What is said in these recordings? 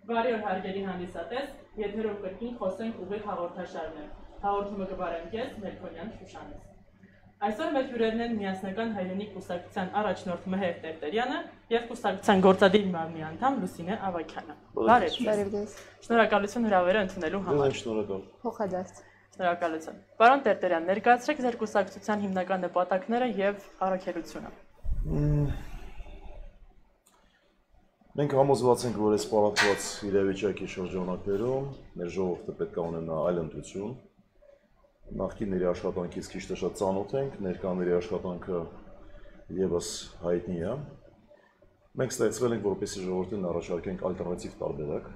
Բարի օր հարգելի հանդիսատես, եթերով կրկին խոսենք ուղիղ հաղորդաշարներ։ Հաղորդումը կբարեմ ես, Մելքոնյան Շուշանես։ Այսօր մեր հյուրերն են Միասնական հայրենիք կուսակցության առաջնորդ Մհեր Տերտերյանը եւ կուսակցության գործադիր մարմնի անդամ Լուսինե Ավագյանը։ Բարև ձեզ։ Շնորհակալություն հրավերը ընդունելու համար։ Շնորհակալ։ Փոխադարձ։ Շնորհակալություն։ Պարոն Տերտերյան, ներկայացրեք ձեր կուսակցության հիմնական նպատակները եւ առաքելությունը։ Մենք համոզված ենք, որ այս պարապված իրավիճակի շրջանակներում մեր ժողովուրդը պետք է ունենա այլ ընտրություն։ Նախկինների աշխատանքից քիչ թե շատ ծանոթ ենք, ներկաների աշխատանքը եւս հայտնի է։ Մենք ստեղծվել ենք, որպեսզի ժողովրդին առաջարկենք ալտերնատիվ տարբերակ,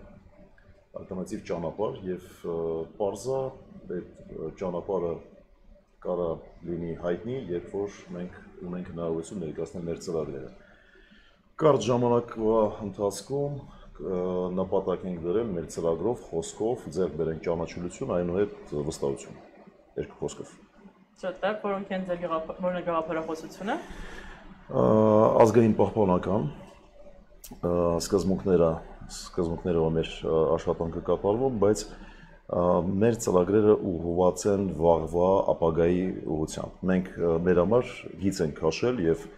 ալտերնատիվ ճանապարհ եւ պարզա այդ ճանապարհը կարա լինի հայտնի, երբ որ մենք ունենք հնարավորություն ներկայացնել մեր ծրագրերը։ Կարճ ժամանակվա ընթացքում նպատակ ենք դրել մեր ծրագրով, խոսքով ձեռք բերենք ճանաչելիություն, այնուհետ վստահություն, երկու խոսքով։ Շատ լավ, որոնք են ձեր գաղափարախոսությունը։ Ազգային պահպանական սկզբունքներով մեր աշխատանքը կատարվում, բայց մեր ծրագրերը ուղղված են վաղվա ապագայի ուղղությամբ։ Մենք մեր համար գիծ ենք քաշել եւ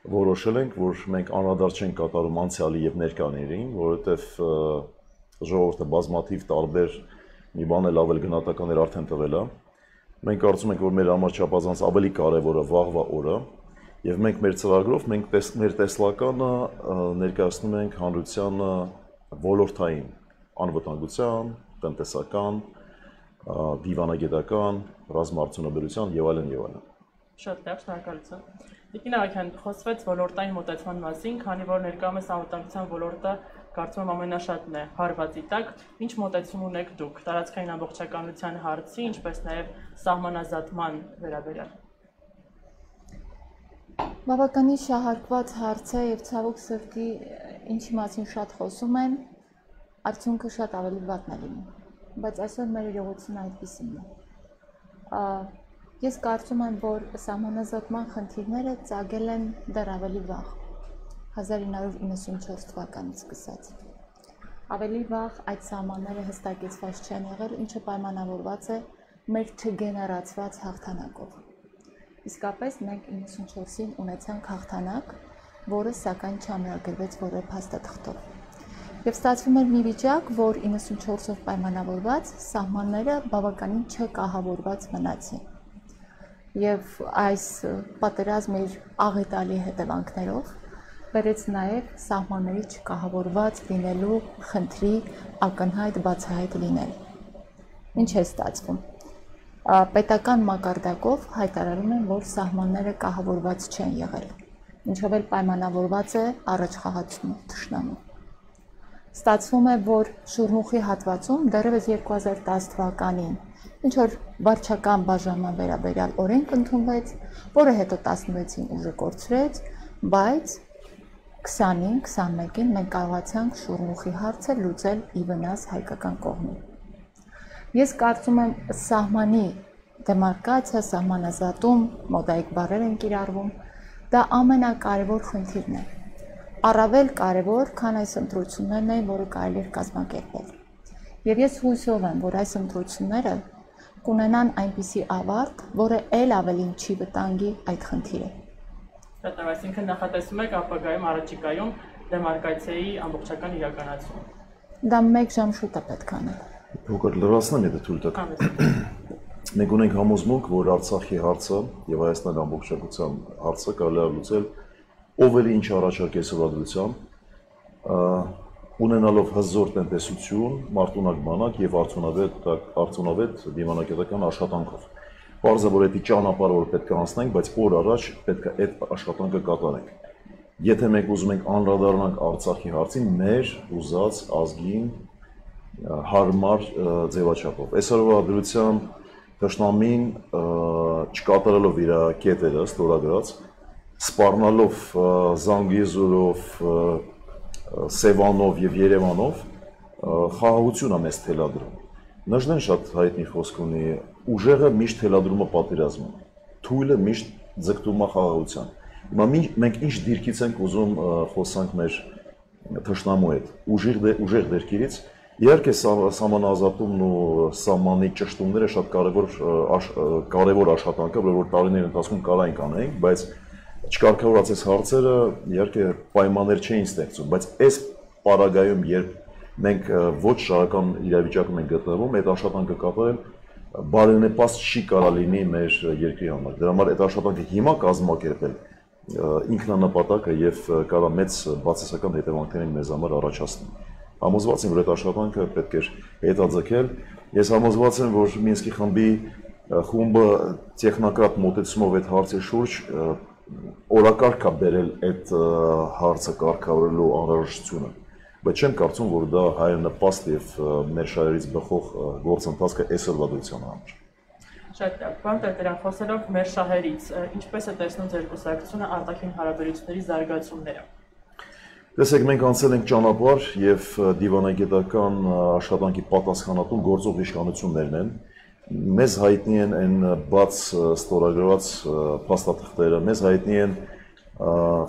որոշել ենք, որ մենք անդրադարձ չենք կատարում անցյալի եւ ներկաներին, որովհետեւ ժողովուրդը բազմաթիվ տարբեր մի բան էլ ավել գնահատականներ արդեն տվել է։ Մենք կարծում ենք, որ մեր համար չափազանց ավելի կարեւոր է վաղվա օրը, եւ մենք մեր ծրագրով մեր տեսլականը ներկայացնում ենք հանրությանը ոլորտային անվտանգության, տնտեսական, դիվանագիտական, ռազմաարդյունաբերության եւ այլն եւ այլն։ Շատ լավ, շնորհակալություն։ Տիկին Ավագյան, խոսվեց ոլորտային մոտեցման մասին, քանի որ ներկայումս անվտանգության ոլորտը կարծում եմ ամենաշատն է հարվածի տակ, ինչ մոտեցում ունեք դուք տարածքային ամբողջականության հարցի, ինչպես նաև սահմանազատման վերաբերյալ։ Բավականին շահարկված հարց է եւ ցավոք սրտի ինչի մասին շատ խոսում են, արդյունքը շատ ավելի վատն է լինում, բայց այսօր մեր իրողությունը այդպիսին է։ Ես կարծում եմ, որ սահմանազատման խնդիրները ծագել են դեռ ավելի վաղ, 1994 թվականից սկսած։ Ավելի վաղ այդ սահմանները հստակեցված չեն եղել, ինչը պայմանավորված է մեր չգեներացված հաղթանակով։ Իսկապես մենք 94-ին ունեցանք հաղթանակ, որը սակայն չամրագրվեց որևէ փաստաթղթով։ Եվ ստացվում էր մի վիճակ, որ 94-ով պայմանավորված սահմանները բավականին չկահավորված մնացին։ Եվ այս պատերազմի աղետալի հետևանքներով բերեց նաև սահմանների չկահավորված լինելու խնդրի ակնհայտ բացահայտ լինել։ Ինչ է ստացվում։ Պետական մակարդակով հայտարարում են, որ սահմանները կահավորված չեն եղել, ինչով էլ պայմանավորված է առաջխաղացում թշնամու։ Ստացվում է, որ Շուրմուխի հատվածում դեռևս 2010 թվականին ինչ-որ վարչական բաժանման վերաբերյալ օրենք ընդունվեց, որը հետո 16-ին ուժը կորցրեց, բայց 20-ին, 21-ին մենք կարողացանք Շուրմուխի հարցը լուծել ի վնաս հայկական կողմի։ Ես կարծում եմ սահմանի դեմարկացիա, սահմանազատում, մոդայիկ բառեր են կիրառվում, դա ամենակարևոր խնդիրն է։ Առավել կարևոր, քան այս ընտրություններն են, որը կարելի է կազմակերպել։ Եվ ես հույսով եմ, որ այս ընտրությունները կունենան այնպիսի ավարտ, որը ել ավելին չի վտանգի այդ խնդիրը։ Շատ լավ, այսինքն նախատեսում եք ապագայում առաջիկայում դեմարկացիայի ամբողջական իրականացում։ Դա 1 ժամ շուտ է պետք անել։ Փոքր լրացնեմ, եթե թույլ տաք։ Մենք ունենք համոզմունք, որ Արցախի հարցը եւ Հայաստանի ամբողջական հարցը կարելի է լուծել ով էլ ինչ առաջարկես հրադրությամբ, ունենալով հզոր տնտեսություն, մարտունակ բանակ եւ արդյունավետ դիվանագիտական աշխատանքով։ Պարզ է, որ դա ճանապարհը որ պետք է անցնենք, բայց օր առաջ պետք է այդ աշխատանքը կատարենք։ Եթե մենք ուզում ենք անդրադառնանք Արցախի հարցին մեր ուզած ազգին հարմար ձևաչափով։ Այսօրվա դրությամբ Թշնամին չկատարելով իր կետերը ստորագրած, սպառնալով Զանգեզուրով, Սևանով եւ Երևանով խաղաղություն է մեզ թելադրում։ Նժդեն շատ հայտնի խոսք ունի, ուժեղը միշտ թելադրում է պատերազմը, թույլը միշտ ձգտում է խաղաղության։ Հիմա մենք ինչ դիրքից ենք ուզում խոսանք մեր թշնամու հետ ուժեղ դերքերից իհարկե սահմանազատումն ու սահմանի ճշտումները շատ կարևոր աշխատանք է, որ տարիների ընթացքում կարող ենք անենք, բայց չկարգավորած այս հարցերը իհարկե պայմաններ չէին ստեղծում, բայց այս պարագայում երբ մենք ոչ շարական իրավիճակում ենք գտնվում, այդ աշխատանքը կատարել բարենպաստ չի կարող լինի մեր երկրի համար։ Դրա համար այդ աշխատանքը հիմա կազմակերպել ինքնանպատակ է եւ կարող մեծ բացասական հետևանքներ մեզ համար առաջացնել։ Համոզված եմ, որ այդ աշխատանքը պետք է հետաձգել։ Ես համոզված եմ, որ Մինսկի խումբը տեխնոկրատ մոտեցումով այդ հարցի շուրջ օրակարգ է բերել այդ հարցը կարգավորելու անհրաժեշտությունը։ Բայց չեմ կարծում, որ դա հայրենապաստ եւ մեր շահերից բխող գործընթաց է այսօրվա դրության համար։ Շատ լավ, բան դրան խոսելով մեր շահերից, ինչպես է տեսնում ձեր կուսակցությունը արտաքին հարաբերությունների զարգացումները։ Տեսեք, մենք անցել ենք ճանապարհ եւ դիվանագիտական աշխատանքի պատասխանատուն գործող իշխանություններն են։ Մեզ հայտնի են այն բաց ստորագրված փաստաթղթերը, մեզ հայտնի են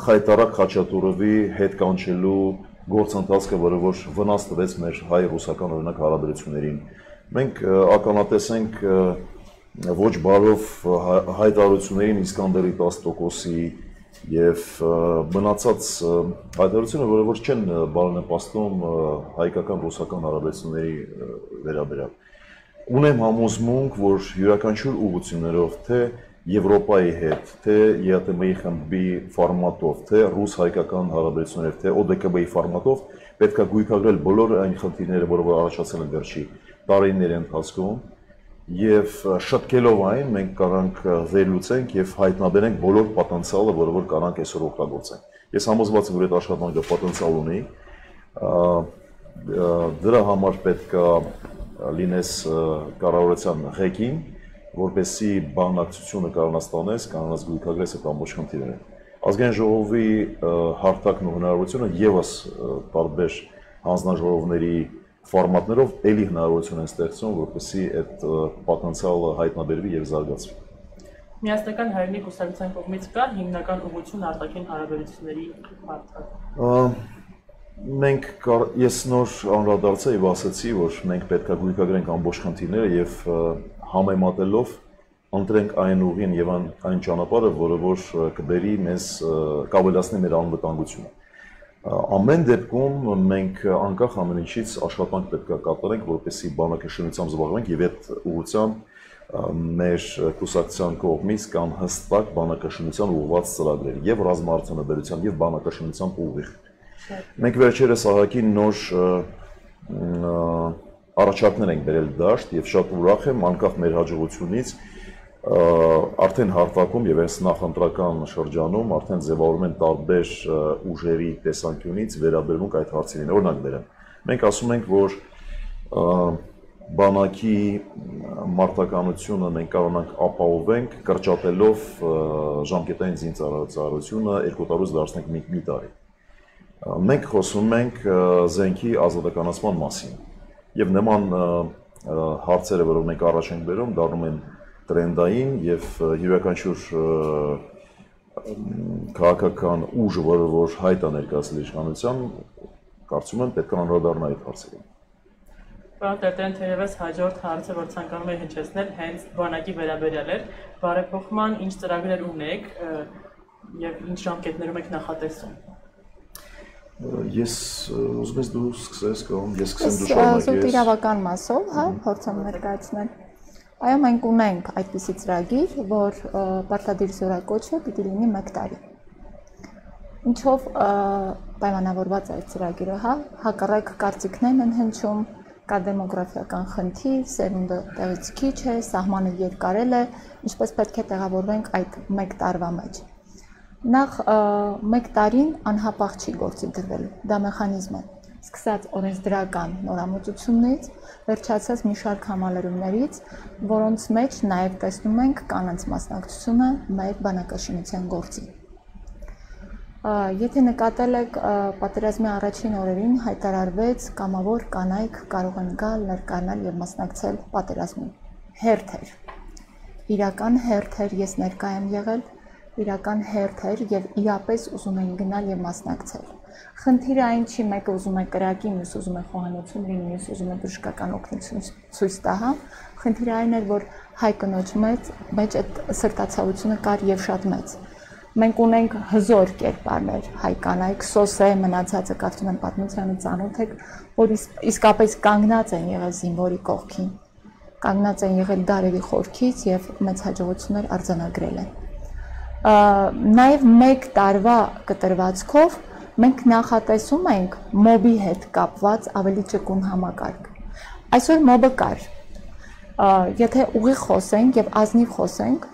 Խայտարակ Խաչատուրովի հետ կանչելու գործընթացը, որը որ վնաս տվեց մեր հայ-ռուսական օրինակ հարաբերություններին։ Մենք ականատես ենք ոչ բարով հայտարարություններին Իսկանդերի 10%-ի եւ մնացած հայտարարությունը, որը որ չեն բարենպաստում հայկական-ռուսական հարաբերությունների վերաբերյալ։ Ունեմ համոզմունք, որ յուրաքանչյուր ուղղություններով թե Եվրոպայի հետ, թե ԵԱՏՄ-ի խմբի ֆորմատով, թե ռուս-հայկական հարաբերություններով, թե ՕԴԿԲ-ի ֆորմատով պետք է գույքագրել բոլոր այն խնդիրները, որոնք առաջացել են վերջի տարիների ընթացքում, եւ շտկելով այն մենք կարանք վերլուծենք եւ հայտնաբերենք բոլոր պոտենցիալը, որը որ կարանք այսօր օգտագործենք։ Ես համոզված եմ, որ այդ աշխատանքը պոտենցիալ ունի, դրա համար պետք է լինես կառավարության ղեկին, որպեսզի բանակցությունը կարողանաս գույքագրես այդ ամբողջ խնդիրները։ Ազգային ժողովի հարթակն ու հնարավորությունը եւս տարբեր հանձնաժողովների ֆորմատներով էլի հնարավորություն են ստեղծում, որպեսզի այդ պոտենցիալը հայտնաբերվի եւ զարգացվի։ Միասնական հայրենի կուսակցության կողմից կա հիմնական ուղղություն արտաքին հարաբերությունների հարթակ։ Ես նոր անդրադարձա եւ ասացի, որ մենք պետք է գույքագրենք ամբողջ խնդիրները եւ համեմատելով ընտրենք այն ուղին եւ այն ճանապարհը, որը որ կբերի մեզ կավելացնի մեր անվտանգությունը։ Ամեն դեպքում մենք անկախ ամեն ինչից աշխատանք պետք է կատարենք, որպեսզի բանակաշինությամբ զբաղվենք եւ այդ ուղղությամբ մեր կուսակցության կողմից կան հստակ բանակաշինության ուղղված ծրագրեր եւ ռազմաարդյունաբերության եւ բանակաշինության ուղիղ։ Մենք վերջերս ահագին նոր առաջարկներ ենք բերել դաշտ եւ շատ ուրախ եմ անկախ մեր հաջողությունից արդեն հարտակում եւ այս նախընտրական շրջանում արդեն ձևավորում են տարբեր ուժերի տեսանկյունից վերաբերմունք այդ հարցերին։ Օրինակ բերեմ, մենք ասում ենք, որ բանակի մարտականությունը մենք կարող ենք ապահովենք կրճատելով ժամկետային զինծառայությունը 2 տարուց դարձնենք մի տարի։ Մենք խոսում ենք զենքի ազատականացման մասին եւ նման հարցերը, որոնք մենք առաջ ենք բերում, դառնում են տրենդային եւ յուրաքանչյուր քաղաքական ուժ, որը որ հայտ է ներկայացել իշխանության, կարծում եմ պետք է անդրադառնա այդ հարցերին։ Պարոն Տերտերյան, թերևս հաջորդ հարցը, որ ցանկանում եմ հնչեցնել, հենց բանակի վերաբերյալ էր, բարեփոխման ինչ ծրագրեր ունեք եւ ինչ ժամկետներում եք նախատեսում։ Ես ուզում եմ դու սկսես կամ ես սկսեմ դու շարունակես։ Զուտ իրավական մասով, հա, փորձեմ ներկայացնել։ Այո, մենք ունենք այդպիսի ծրագիր, որ պարտադիր զորակոչը պիտի լինի 1 տարի։ Ինչով պայմանավորված է այդ ծրագիրը, հա, հակառակ կարծիքներն են հնչում, կա դեմոգրաֆիական խնդիր, սերունդը տեղից քիչ է, սահմանը երկարել է, ինչպես պետք է տեղավորվենք այդ 1 տարվա մեջ։ Նախ 1 տարին անհապաղ չի գործի դրվելու, դա մեխանիզմ է, սկսած օրենսդրական նորամուծությունից, վերջացած մի շարք համալրումներից, որոնց մեջ նաև տեսնում ենք կանանց մասնակցությունը մեր բանակաշինության գործին։ Եթե նկատել եք, պատերազմի առաջին օրերին հայտարարվեց կամավոր կանայք կարող են գալ, ներկայանալ եւ մասնակցել պատերազմին։ Հերթ էր, իրական հերթ էր, ես ներկա եմ եղել, իրական հերթ էր եւ իրապես ուզում էին գնալ եւ մասնակցել։ Խնդիրը այն չի, մեկը ուզում է կրակի, մյուսը ուզում է խոհանոցում լինի, մյուսը ուզում է բժշկական օգնություն ցույց տա, հա։ Խնդիրը այն էր, որ հայ կնոջ մեջ այդ սրտացավությունը կար եւ շատ մեծ։ Մենք ունենք հզոր կերպարներ հայ կանայք, Սոսե մնացածը կարծում եմ պատմությանը ծանոթ եք, որ իսկապես կանգնած են եղել զինվորի կողքին, կանգնած են եղել դարերի խորքից եւ մեծ հաջողություններ արձանագրել են։ Նաեւ մեկ տարվա կտրվածքով մենք նախատեսում ենք մոբի հետ կապված ավելի ճկուն համակարգ։ Այսօր մոբը կար։ Եթե ուղիղ խոսենք եւ ազնիվ խոսենք,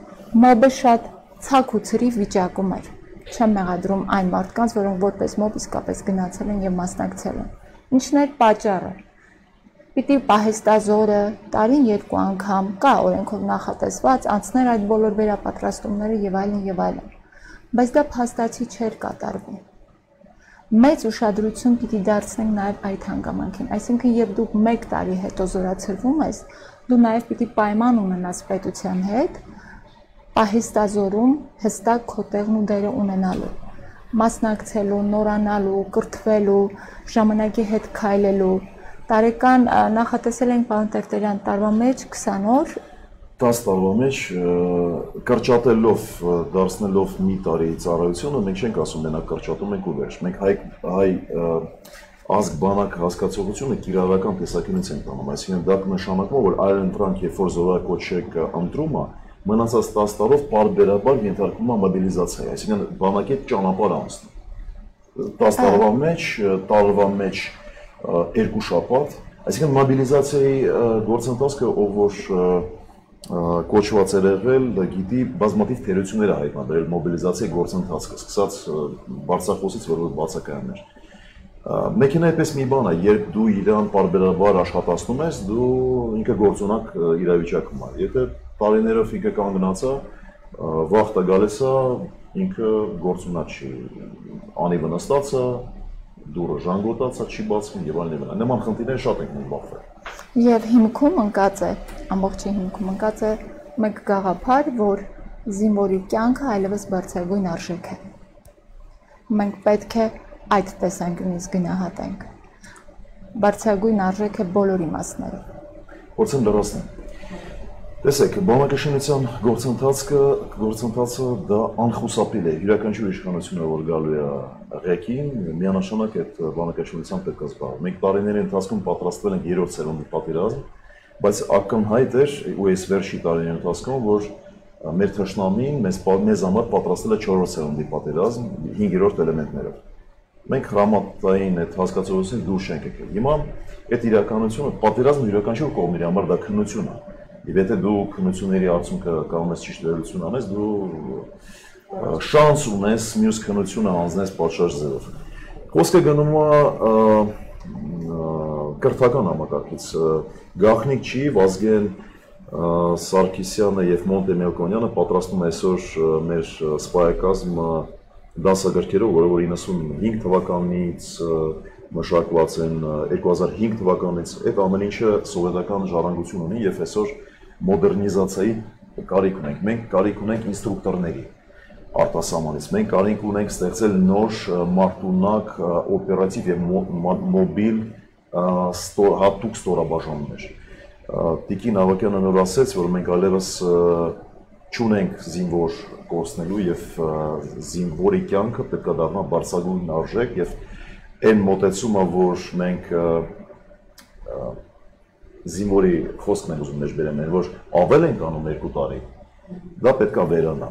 մոբը շատ ցակ ու ցրիվ վիճակում էր։ Չեմ մեղադրում այն մարդկանց, որոնք որպես մոբ իսկապես գնացել են եւ մասնակցել են։ Ինչն էր պատճառը։ Պիտի պահեստազորը տարին 2 անգամ կա օրենքով նախատեսված անցներ այդ բոլոր վերապատրաստումները եւ այլն եւ այլն։ Բայց դա փաստացի չէր կատարվում։ Մեծ ուշադրություն պիտի դարձնենք նաեւ այդ հանգամանքին, այսինքն երբ դուք 1 տարի հետո զորացրվում ես, դու նաեւ պիտի պայման ունենաս պետության հետ, պահեստազորում հստակ քո տեղն ու դերը ունենալու, մասնակցելու, նորանալու, կրթվելու, ժամանակի հետ քայլելու։ Տարեկան նախատեսել ենք պարոն Տերտերյան տարվա մեջ 20 օր 10 տարվա մեջ կրճատելով դարձնելով մի տարի ծառայությունը մենք չենք ասում մենակ կրճատում ենք ու վերջ։ Մենք հայ ազգ բանակ հասկացողությունը կիրառական տեսակետից ենք տանում, այսինքն դա կնշանակում որ այլ ընտրանք երբ որ զորակոչեք ընտրումը մնացած 10 տարով պարբերաբար ենթարկվում է մոբիլիզացիայի, այսինքն բանակի ճանապարհ անցնում 10 տարվա մեջ 2 շաբաթ, այսինքն մոբիլիզացիայի գործընթացը ով որ կոչված էր եղել, գիտի բազմաթիվ թերություններ հայտնաբերել մոբիլիզացիայի գործընթացը, սկսած բարձրախոսից որ բացակայում էր։ Մեքենայի պես մի բան է, երբ դու իրան պարբերաբար աշխատացնում ես, դու ինքը գործունակ իրավիճակում է։ Եթե տարիներով ինքը կանգնած է, վախտը գալիս է, ինքը գործունակ չի, անի վնստած է, դուրը ժանգոտացա չի բացվում եւ այլն եւ այլն։ Նման խնդիրներ շատ ենք մենք բախվել։ Եվ հիմքում ընկած է, ամբողջի հիմքում ընկած է մեկ գաղափար, որ զինվորի կյանքը այլևս բարձրագույն արժեք է։ Մենք պետք է այդ տեսանկյունից գնահատենք։ Բարձրագույն արժեք է բոլոր իմաստներով։ Փորձեմ լրացնել։ Տեսեք, բանակաշինության գործընթացը դա անխուսափելի է։ Յուրաքանչյուր իշխանությունը, որ գալու է ղեկին, միանշանակ այդ բանակաշինությամբ պետք է զբաղվի։ Մենք տարիների ընթացքում պատրաստվել ենք 3-րդ սերունդի պատերազմ, բայց ակնհայտ էր ու այս վերջի տարիների ընթացքում, որ մեր թշնամին մեզ համար պատրաստել է 4-րդ սերունդի պատերազմ 5-րդ էլեմենտներով։ Մենք հրամատային այդ հասկացությունից դուրս չենք եկել։ Հիմա այդ իրականությունը պատերազմը յուրաքանչյուր կողմերի համար դա քննություն է։ Եվ եթե դու քննությունների արդյունքը կարող ես ճիշտ վերլուծություն անես, դու շանս ունես մյուս քննությունը անձնես պատշաճ ձևով։ Խոսքը գնում է կրթական համակարգից։ Գաղտնիք չի, Վազգեն Սարգսյանը եւ Մոնտե Մելքոնյանը պատրաստում այսօր մեր սպայակազմը դասագրքերով, որը որ 95 թվականից մշակված են 2005 թվականից, այդ ամեն ինչը սովետական ժառանգություն ունի եւ այսօր մոդեռնիզացիայի կարիք ունենք։ Մենք կարիք ունենք ինստրուկտորների արտասահմանից։ Մենք կարիք ունենք ստեղծել նոր մարտունակ օպերատիվ եւ մոբիլ հատուկ ստորաբաժանումներ։ Տիկին Ավակյանը նոր ասաց, որ մենք այլևս չունենք զինվոր կորցնելու եւ զինվորի կյանքը պետք է դառնա բարձրագույն արժեք եւ այն մոտեցումը, որ մենք զինվորի խոսքն ենք ուզում մեջ բերեմ, որ ավել ենք անում 2 տարի, դա պետք է վերանա։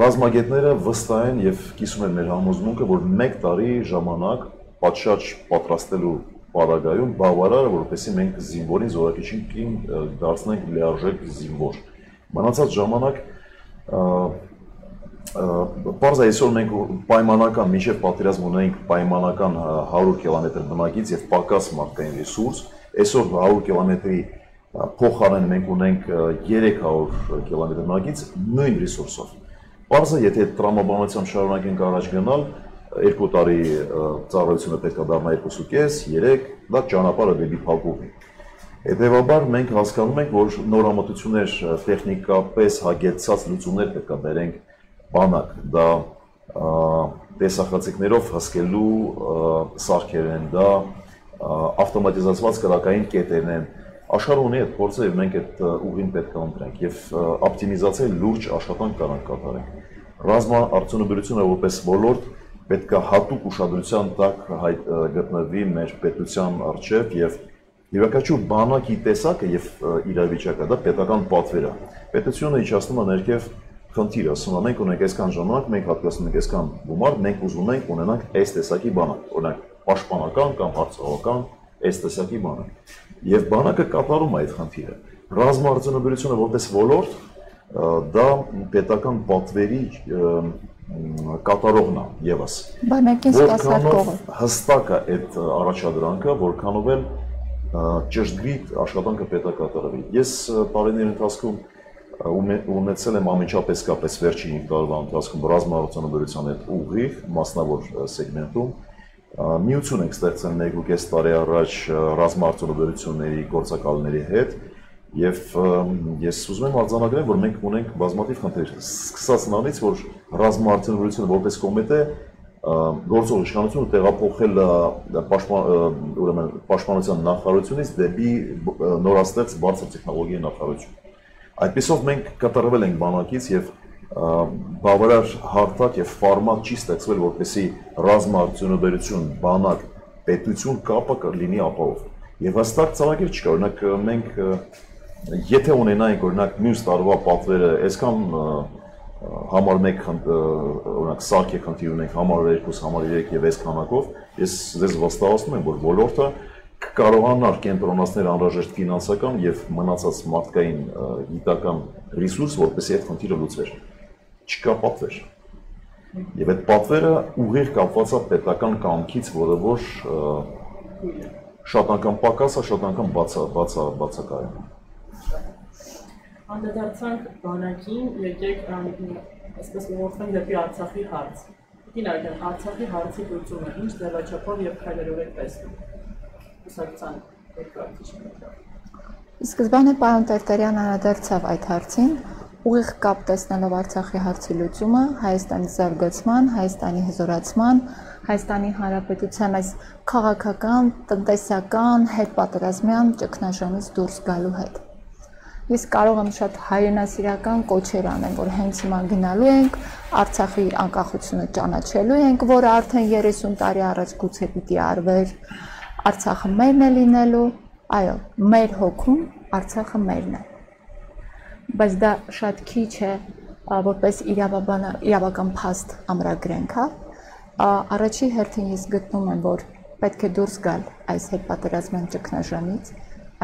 Ռազմագետները վստահ են եւ կիսում են մեր համոզմունքը, որ 1 տարի ժամանակ պատշաճ պատրաստելու պարագայում բավարար է, որպեսզի մենք զինվորին զորակիչին դարձնենք լիարժեք զինվոր։ Մնացած ժամանակ Պարզ է այսօր մենք պայմանական, մինչև պատերազմ ունենք պայմանական 100 կիլոմետր բնակից եւ պակաս մարդկային ռեսուրս, այսօր 100 կիլոմետրի փոխարեն մենք ունենք 300 կիլոմետր բնակից նույն ռեսուրսով։ Պարզ է, եթե տրամաբանությամբ շարունակենք առաջ գնալ, 2 տարի ծառայությունը պետք է դառնա 2.5, 3, դա ճանապարհը դեպի փակուղի։ Հետևաբար մենք հասկանում ենք, որ նորամուտություններ տեխնիկապես հագեցած լուծումներ պետք է բերենք բանակ, դա տեսախցիկներով հսկելու սարքեր են, դա ավտոմատիզացված կրակային կետերն են, աշխարհը ունի այդ փորձը եւ մենք այդ ուղին պետք է ընտրենք եւ օպտիմիզացիայի լուրջ աշխատանք կարող կատարենք։ Ռազմաարդյունաբերությունը որպես ոլորտ պետք է հատուկ ուշադրության տակ գտնվի մեր պետության առջև եւ յուրաքանչյուր բանակի տեսակը եւ իրավիճակը դա պետական պատվեր է։ Պետությունը իջացնում է ներքև խնդիր, ասում է մենք ունենք այսքան ժամանակ, մենք հատկացնում ենք այսքան գումար, մենք ուզում ենք ունենանք այս տեսակի բանակ, օրինակ պաշտպանական կամ հարցահողական այս տեսակի բանակ։ Եվ բանակը կատարում է այդ խնդիրը։ Ռազմաարդյունաբերությունը որպես ոլորտ դա պետական պատվերի կատարողն է եւս։ Բանակին սպասարկողը։ Հստակ է այդ առաջադրանքը, որքանով էլ ճշգրիտ աշխատանքը պետք է կատարվի։ Ես տարիների ընթացքում ունեցել եմ ամենջապես կապես վերջին 5 տարվա ընթացքում ռազմաարդյունաբերության հետ ուղիղ մասնավոր սեգմենտում միություն ենք ստեղծել 1.5 տարի առաջ ռազմաարդյունաբերությունների գործակալների հետ եւ ես ուզում եմ արձանագրեմ, որ մենք ունենք բազմաթիվ խնդիրներ, սկսած նրանից, որ ռազմաարդյունաբերությունը որպես կոմիտե գործող իշխանությունը տեղափոխել պաշտպանության նախարարությունից դեպի նորաստեղծ բարձր տեխնոլոգիայի նախարարություն։ Այդպիսով մենք կտրվել ենք բանակից եւ բավարար հարթակ եւ ֆորմատ չի ստեղծվել, որպեսզի ռազմաարդյունաբերություն, բանակ, պետություն կապը լինի ապահով։ Եվ հստակ ծրագիր չկա, օրինակ մենք եթե ունենայինք օրինակ մյուս տարվա պատվերը, այսքան համար 1 օրինակ սարք խնդիր ունենք, համար 2, համար 3 եւ այս քանակով, ես ձեզ վստահեցնում եմ, որ ոլորտը կարողանար կենտրոնացնել անհրաժեշտ ֆինանսական եւ մնացած մարդկային գիտական ռեսուրս, որպեսզի այդ խնդիրը լուծվեր։ Չկա պատվեր։ Եվ այդ պատվերը ուղիղ կապված է պետական կամքից, որը որ շատ անգամ պակաս է, շատ անգամ բացակայում է։ Անդրադարձանք բանակին, եկեք այսպես ուղղորդենք դեպի Արցախի հարց։ Գինարյան, Արցախի հարցի լուծումը ինչ ձևաչափով եւ քայլերով եք տեսնում։ Ուսակցան երկարացիչները։ Սկզբանե պարոն Տերտերյան անդրադարձավ այդ հարցին, ուղիղ կապ տեսնելով Արցախի հարցի լուծումը, Հայաստանի զարգացման, Հայաստանի հզորացման, Հայաստանի Հանրապետության այս քաղաքական, տնտեսական, հետպատերազմյան ճգնաժամից դուրս գալու հետ։ Ես կարող եմ շատ հայրենասիրական կոչեր անեմ, որ հենց հիմա գնալու ենք, Արցախի անկախությունը ճանաչելու ենք, որը արդեն 30 տարի առաջ գուցե պիտի արվեր, Արցախը մերն է լինելու, այո, մեր հոգում Արցախը մերն է։ Բայց դա շատ քիչ է, որպես իրավական փաստ ամրագրենք, հա։ Առաջի հերթին ես գտնում եմ, որ պետք է դուրս գալ այս հետպատերազմյան ճգնաժամից,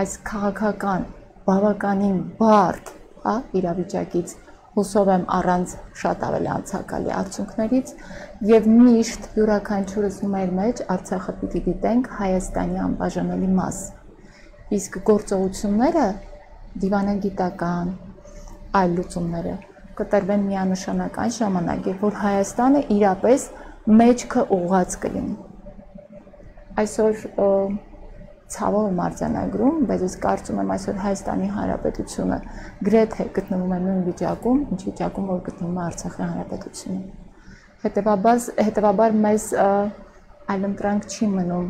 այս քաղաքական բավականին բարդ, հա, իրավիճակից, հուսով եմ առանց շատ ավելի անցակալի արդյունքներից եւ միշտ յուրաքանչյուրս մեր մեջ Արցախը պիտի դիտենք Հայաստանի անբաժանելի մաս։ Իսկ գործողությունները դիվանագիտական այլ լուծումները կտրվեն միանշանակ այն ժամանակ, երբ որ Հայաստանը իրապես մեջքը ուղղած կլինի։ Այսօր ցավով եմ արձանագրում, բայց ես կարծում եմ այսօր Հայաստանի Հանրապետությունը գրեթե գտնվում է նույն վիճակում, ինչ վիճակում որ գտնվում է Արցախի Հանրապետությունը։ Հետևաբար մեզ այլընտրանք չի մնում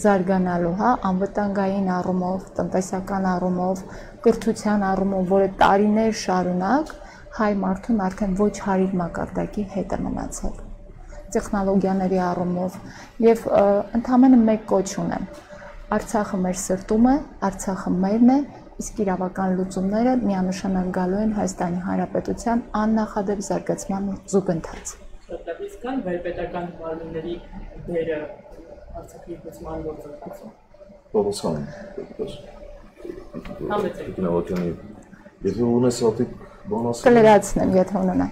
զարգանալու, հա, անվտանգային առումով, տնտեսական առումով, կրթության առումով, որը տարիներ շարունակ հայ մարդուն արդեն ոչ հարիր մակարդակի հետ է մնացել։ Տեխնոլոգիաների առումով եւ ընդհանրապես մեկ կոչ ունեմ։ Արցախը մեր սրտում է, Արցախը մերն է, իսկ իրավական լուծումները միանշանակ գալու են Հայաստանի Հանրապետության աննախադեպ զարգացման զուգընթաց։ Շատապից կան վերպետական մարմինների դերը Արցախի լուծման գործընթացում։ Պատասխան եմ։ Եթե ունես հատիկ բան ասել։ Կլրացնեմ, եթե ունենա։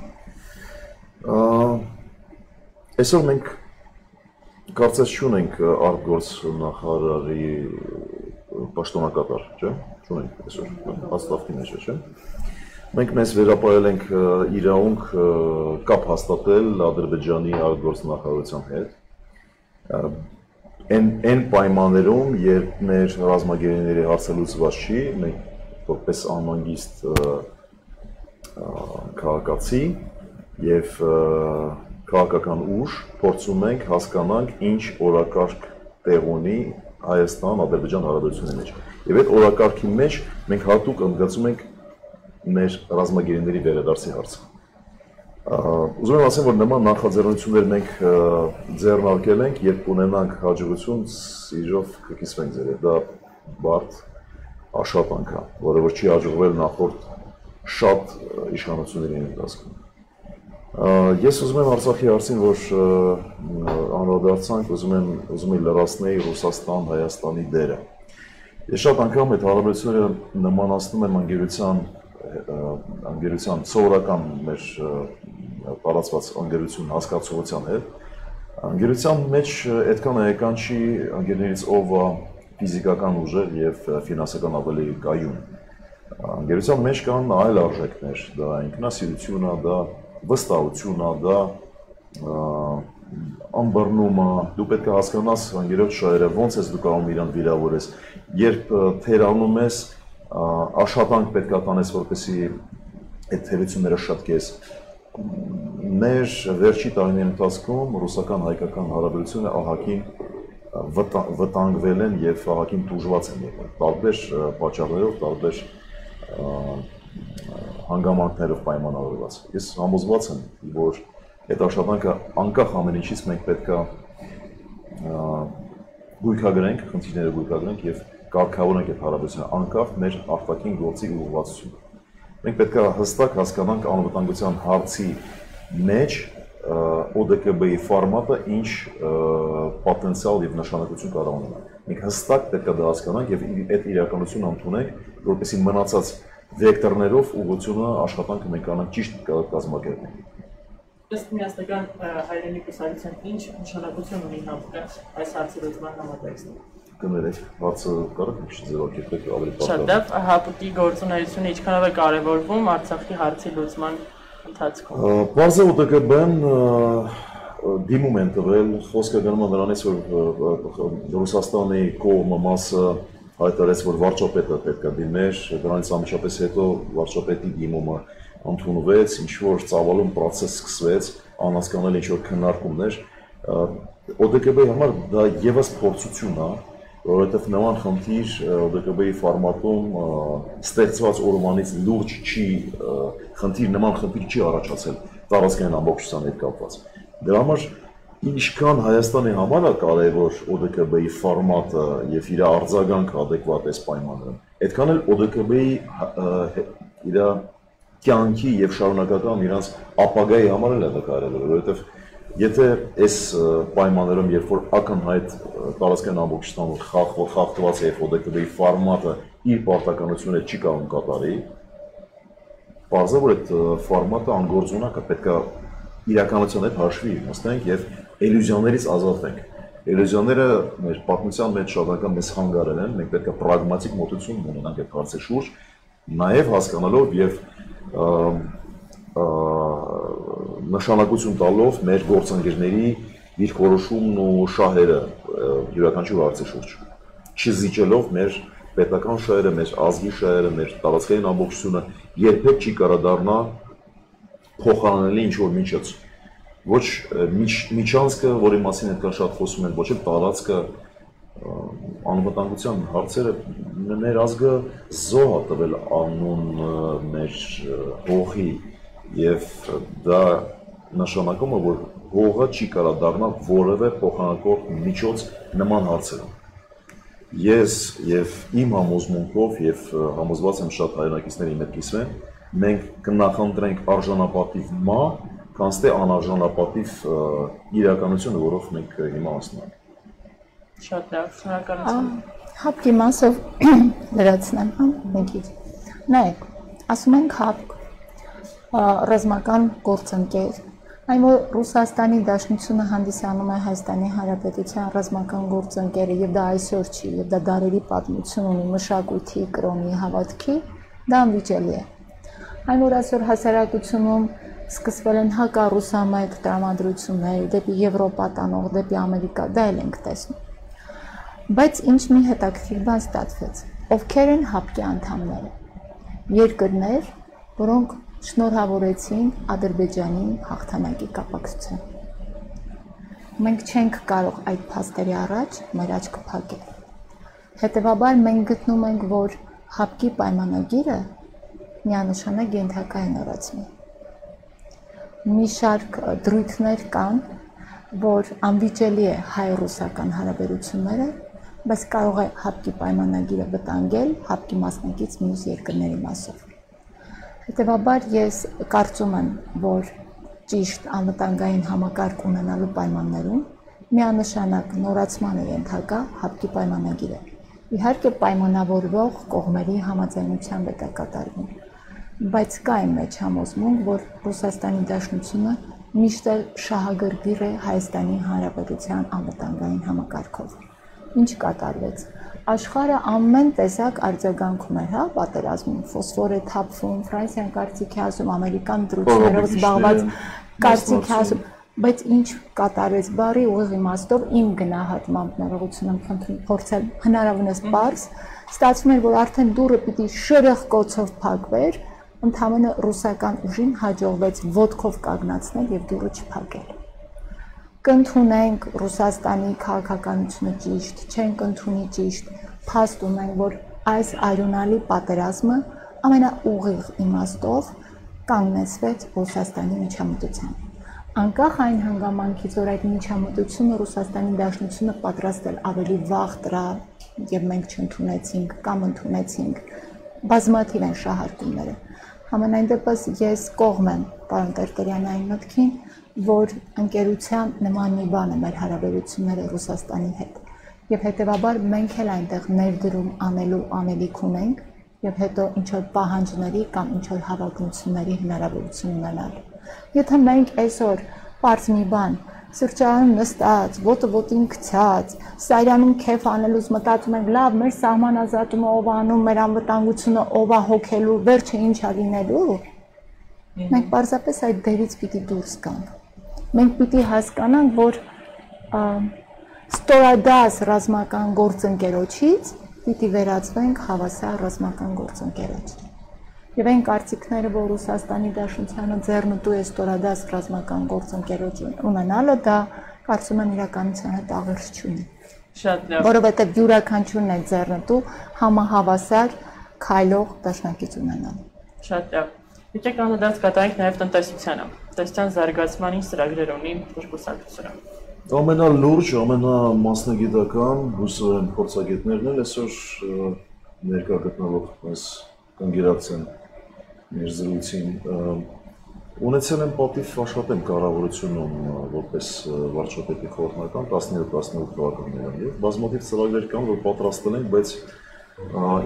Այսօր մենք կարծես չունենք արտգործ նախարարի պաշտոնակատար, չէ՞։ Չունենք այսօր, հաստատքի մեջ է, չէ՞։ Մենք մեզ վերապահել ենք իրավունք կապ հաստատել Ադրբեջանի արտգործ նախարարության հետ։ Այն պայմաններում, երբ մեր ռազմագերիների հարցը լուծված չի, մենք որպես անհանգիստ քաղաքացի եւ քաղաքական ուժ փորձում ենք հասկանանք ինչ օրակարգ տեղ ունի Հայաստան-Ադրբեջան հարաբերությունների մեջ։ Եվ այդ օրակարգի մեջ մենք հատուկ ընդգծում ենք մեր ռազմագերիների վերադարձի հարցը։ Ուզում եմ ասեմ, որ նման նախաձեռնություններ մենք ձեռնարկել ենք, երբ կունենանք հաջողություն, իրով կկիսվենք ձեր հետ։ Դա բարդ աշխատանք է, որը որ չի հաջողվել նախորդ շատ իշխանությունների ընթացքում։ Ես ուզում եմ Արցախի հարցին, որ անդրադարձանք, ուզում եմ լրացնել Ռուսաստան, Հայաստանի դերը։ Ես շատ անգամ այդ հարաբերությունները նմանացնում եմ անգերության սովորական մեր տարածված անգերություն հասկացողության հետ։ Անգերության մեջ այդքան էական չի անգերներից ով ֆիզիկական ուժեր եւ ֆինանսական ավելի կայուն։ Անգերության մեջ կան այլ արժեքներ, դա ինքնասիրությունը, դա վստահությունը, դա անբռնումը, դու պետք է հասկանաս անգերոջ շահերը, ոնց ես դու կարող իրան վիրավորես, երբ թերանում ես, աշխատանք պետք է տանես, որպեսզի այդ թերությունները շտկես։ Մեր վերջի տարիների ընթացքում ռուսական-հայկական հարաբերությունները ահագին վտանգվել են եւ ահագին տուժված են եղել, տարբեր պատճառներով, տարբեր հանգամանքներով պայմանավորված։ Ես համոզված եմ, որ այդ աշխատանքը անկախ ամեն ինչից մենք պետք է գույքագրենք, խնդիրները գույքագրենք եւ կարգավորենք այդ հարաբերությունը անկախ մեր արտաքին գործի ուղղվածությունը։ Մենք պետք է հստակ հասկանանք անվտանգության հարցի մեջ ODKB-ի ֆորմատը ինչ պոտենցիալ եւ նշանակություն կարող ունենա։ Մենք հստակ պետք է դա հասկանանք եւ այդ իրականությունը ընդունենք, որպեսզի մնացած վեկտորներով ուղղությունը աշխատանքը մենք անենք ճիշտ կազմակերպենք։ Ըստ միասնական հայրենի կուսակցության ինչ նշանակություն ունի ՀԱՊԿ այս հարցի լուծման համատեքստում։ Կներեք, հարցը կարող է ձևակերպել ավելի պատրաստ։ Շատ լավ, ՀԱՊԿ-ի գործունեությունը ինչքանով է կարևորվում Արցախի հարցի լուծման ընթացքում։ Պարզը ODKB-ն դիմում են տվել, խոսքը գնում է նրանից, որ Ռուսաստանի կողմը մասը հայտարարեց, որ վարչապետը պետք է դիմեր, դրանից անմիջապես հետո վարչապետի դիմումը ընդունվեց, ինչ-որ ծավալուն պրոցես սկսվեց, անհասկանալի ինչ-որ քննարկումներ։ ODKB-ի համար դա ևս փորձություն է, որովհետև նման խնդիր ODKB-ի ֆորմատում ստեղծված օրվանից լուրջ չի, նման խնդիր չի առաջացել տարածքային ամբողջության հետ կապված։ Դրա համար ինչքան Հայաստանի համար է կարևոր ODKB-ի ֆորմատը եւ իր արձագանքը adekvat այս պայմաններում, այդքան էլ ODKB-ի իր կյանքի եւ շարունակական իրանց ապագայի համար էլ է դա կարևոր, որովհետեւ եթե այս պայմաններում երբ որ ակնհայտ տարածքային ամբողջությամբ խախտված է ODKB-ի ֆորմատը իր պարտականությունը չի կարող կատարի, բարձր որ այդ ֆորմատը անգործունակ է, պետք է իրականության հետ հաշվի նստենք եւ իլյուզիաներից ազատվենք։ Իլյուզիաները մեր պատմության մեջ շատ անգամ մեզ խանգարել են, մենք պետք է պրագմատիկ մոտեցում ունենանք այդ հարցի շուրջ, նաեւ հասկանալով եւ նշանակություն տալով մեր գործընկերների դիրքորոշումն ու շահերը յուրաքանչյուր հարցի շուրջ, չզիջելով մեր պետական շահերը, մեր ազգի շահերը, մեր տարածքային ամբողջությունը երբեք չի կարող դառնա փոխանցելի ինչ-որ միջոց։ Ոչ միջանցքը, որի մասին այդքան շատ խոսում են, ոչ էլ տարածքը, անվտանգության հարցերը մեր ազգը զոհ է տվել անուն մեր հողի եւ դա նշանակում է, որ հողը չի կարող դառնալ որևէ փոխանակող միջոց նման հարցերում։ Ես եւ իմ համոզմունքով եւ համոզված եմ շատ հայրենակիցների հետ կիսվեն, մենք կնախընտրենք արժանապատիվ քան թե անարժանապատիվ իրականությունը, որով մենք հիմա անցնում ենք։ Շատ լավ, շնորհակալություն։ ՀԱՊԿ-ի մասով լրացնեմ, մենք նայեք, ասում ենք ՀԱՊԿ ռազմական գործընկեր, այն որ Ռուսաստանի Դաշնությունը հանդիսանում է Հայաստանի Հանրապետության ռազմական գործընկերը եւ դա այսօր չի, եւ դա դարերի պատմություն ունի մշակույթի, կրոնի, հավատքի, դա անվիճելի է։ Այն որ այսօր հասարակությունում սկսվել են հակառուսամետ տրամադրություններ դեպի Եվրոպա տանող, դեպի Ամերիկա, դա էլ ենք տեսնում։ Բայց ինչ մի հետաքրքիր բան ստացվեց, ովքեր են ՀԱՊԿ-ի անդամները։ Երկրներ, որոնք շնորհավորեցին Ադրբեջանին հաղթանակի կապակցությամբ։ մենք չենք կարող այդ փաստերի առաջ մեր աչքը փակել։ Հետևաբար մենք գտնում ենք, որ հապկի պայմանագիրը միանշանակ ենթակա է նորացման։ Մի շարք դրույթներ կան, որ անվիճելի է հայ-ռուսական հարաբերությունները, բայց կարող է հապկի պայմանագիրը վտանգել հապկի մասնակից մյուս երկրների մասով։ Հետևաբար ես կարծում եմ, որ ճիշտ անվտանգային համակարգ ունենալու պայմաններում միանշանակ նորացման է ենթակա հապկի պայմանագիրը։ Իհարկե պայմանավորվող կողմերի համաձայնությամբ է դա կատարվում, բայց կա իմ մեջ համոզմունք, որ Ռուսաստանի Դաշնությունը միշտ էլ շահագրգիռ է Հայաստանի Հանրապետության անվտանգային համակարգով։ Ինչ կատարվեց։ Աշխարհը ամեն տեսակ արձագանքում է, հա, պատերազմին, ֆոսֆոր է թափվում, Ֆրանսիան կարծիք է ասում, Ամերիկան դրույթներով զբաղված կարծիք է ասում, բայց ինչ կատարվեց բառի ուղիղ իմաստով իմ գնահատմամբ ներողություն եմ փորձել հնարավորինս պարզ, ստացվում էր, որ արդեն դուռը պիտի շրխկոցով փակվեր, ընդհանրապես ռուսական ուժին հաջողվեց ոտքով կանգնացնել եւ դուռը չփակել։ Կընդունենք Ռուսաստանի քաղաքականությունը ճիշտ, չենք ընդունի ճիշտ, փաստ ունենք, որ այս արյունալի պատերազմը ամենաուղիղ իմաստով կանգնեցվեց Ռուսաստանի միջամտությամբ։ Անկախ այն հանգամանքից, որ այդ միջամտությունը Ռուսաստանի Դաշնությունը պատրաստ էր ավելի վաղ դրա եւ մենք չընդունեցինք կամ ընդունեցինք, բազմաթիվ են շահարկումները։ Համենայն դեպս ես կողմ եմ պարոն Տերտերյանի մտքին, որ ընկերության նման մի բան է մեր հարաբերությունները Ռուսաստանի հետ եւ հետեւաբար մենք էլ այնտեղ ներդրում անելու անելիք ունենք եւ հետո ինչ որ պահանջների կամ ինչ որ հավակնությունների հնարավորություն ունենալ։ Եթե մենք այսօր պարզ մի բան սրճարանում նստած, ոտը ոտին գցած, սայրանում քեֆ անելուց մտածում ենք, լավ, մեր սահմանազատումը ով անում, մեր անվտանգությունը ով է հոգելու, վերջը ինչ է լինելու, մենք պարզապես այդ դերից պիտի դուրս գանք։ Մենք պիտի հասկանանք, որ ստորադաս ռազմական գործընկերոջից պիտի վերածվենք հավասար ռազմական գործընկերոջ։ Եվ այն կարծիքները, որ Ռուսաստանի Դաշնությանը ձեռնտու է ստորադաս ռազմական գործընկերոջ ունենալը, դա կարծում եմ իրականության հետ աղերս չունի։ Շատ լավ։ Որովհետև յուրաքանչյուրն է ձեռնտու համահավասար քայլող դաշնակից ունենալ։ Շատ լավ։ Եկեք անդրադարձ կատարենք նաև տնտեսությանը։ Տնտեսության զարգացման ինչ ծրագրեր ունի կուսակցությունը։ Ամենալուրջ, ամենամասնագիտական հուսով փորձագետներն էլ այսօր ներկա գտնվող այս կանգերացեն մեր զրույցին ունեցել են պատիվ աշխատել կառավարությունում որպես վարչապետի խորհրդական 17-18 թվականներին եւ բազմաթիվ ծրագրեր կան, որ պատրաստել են, բայց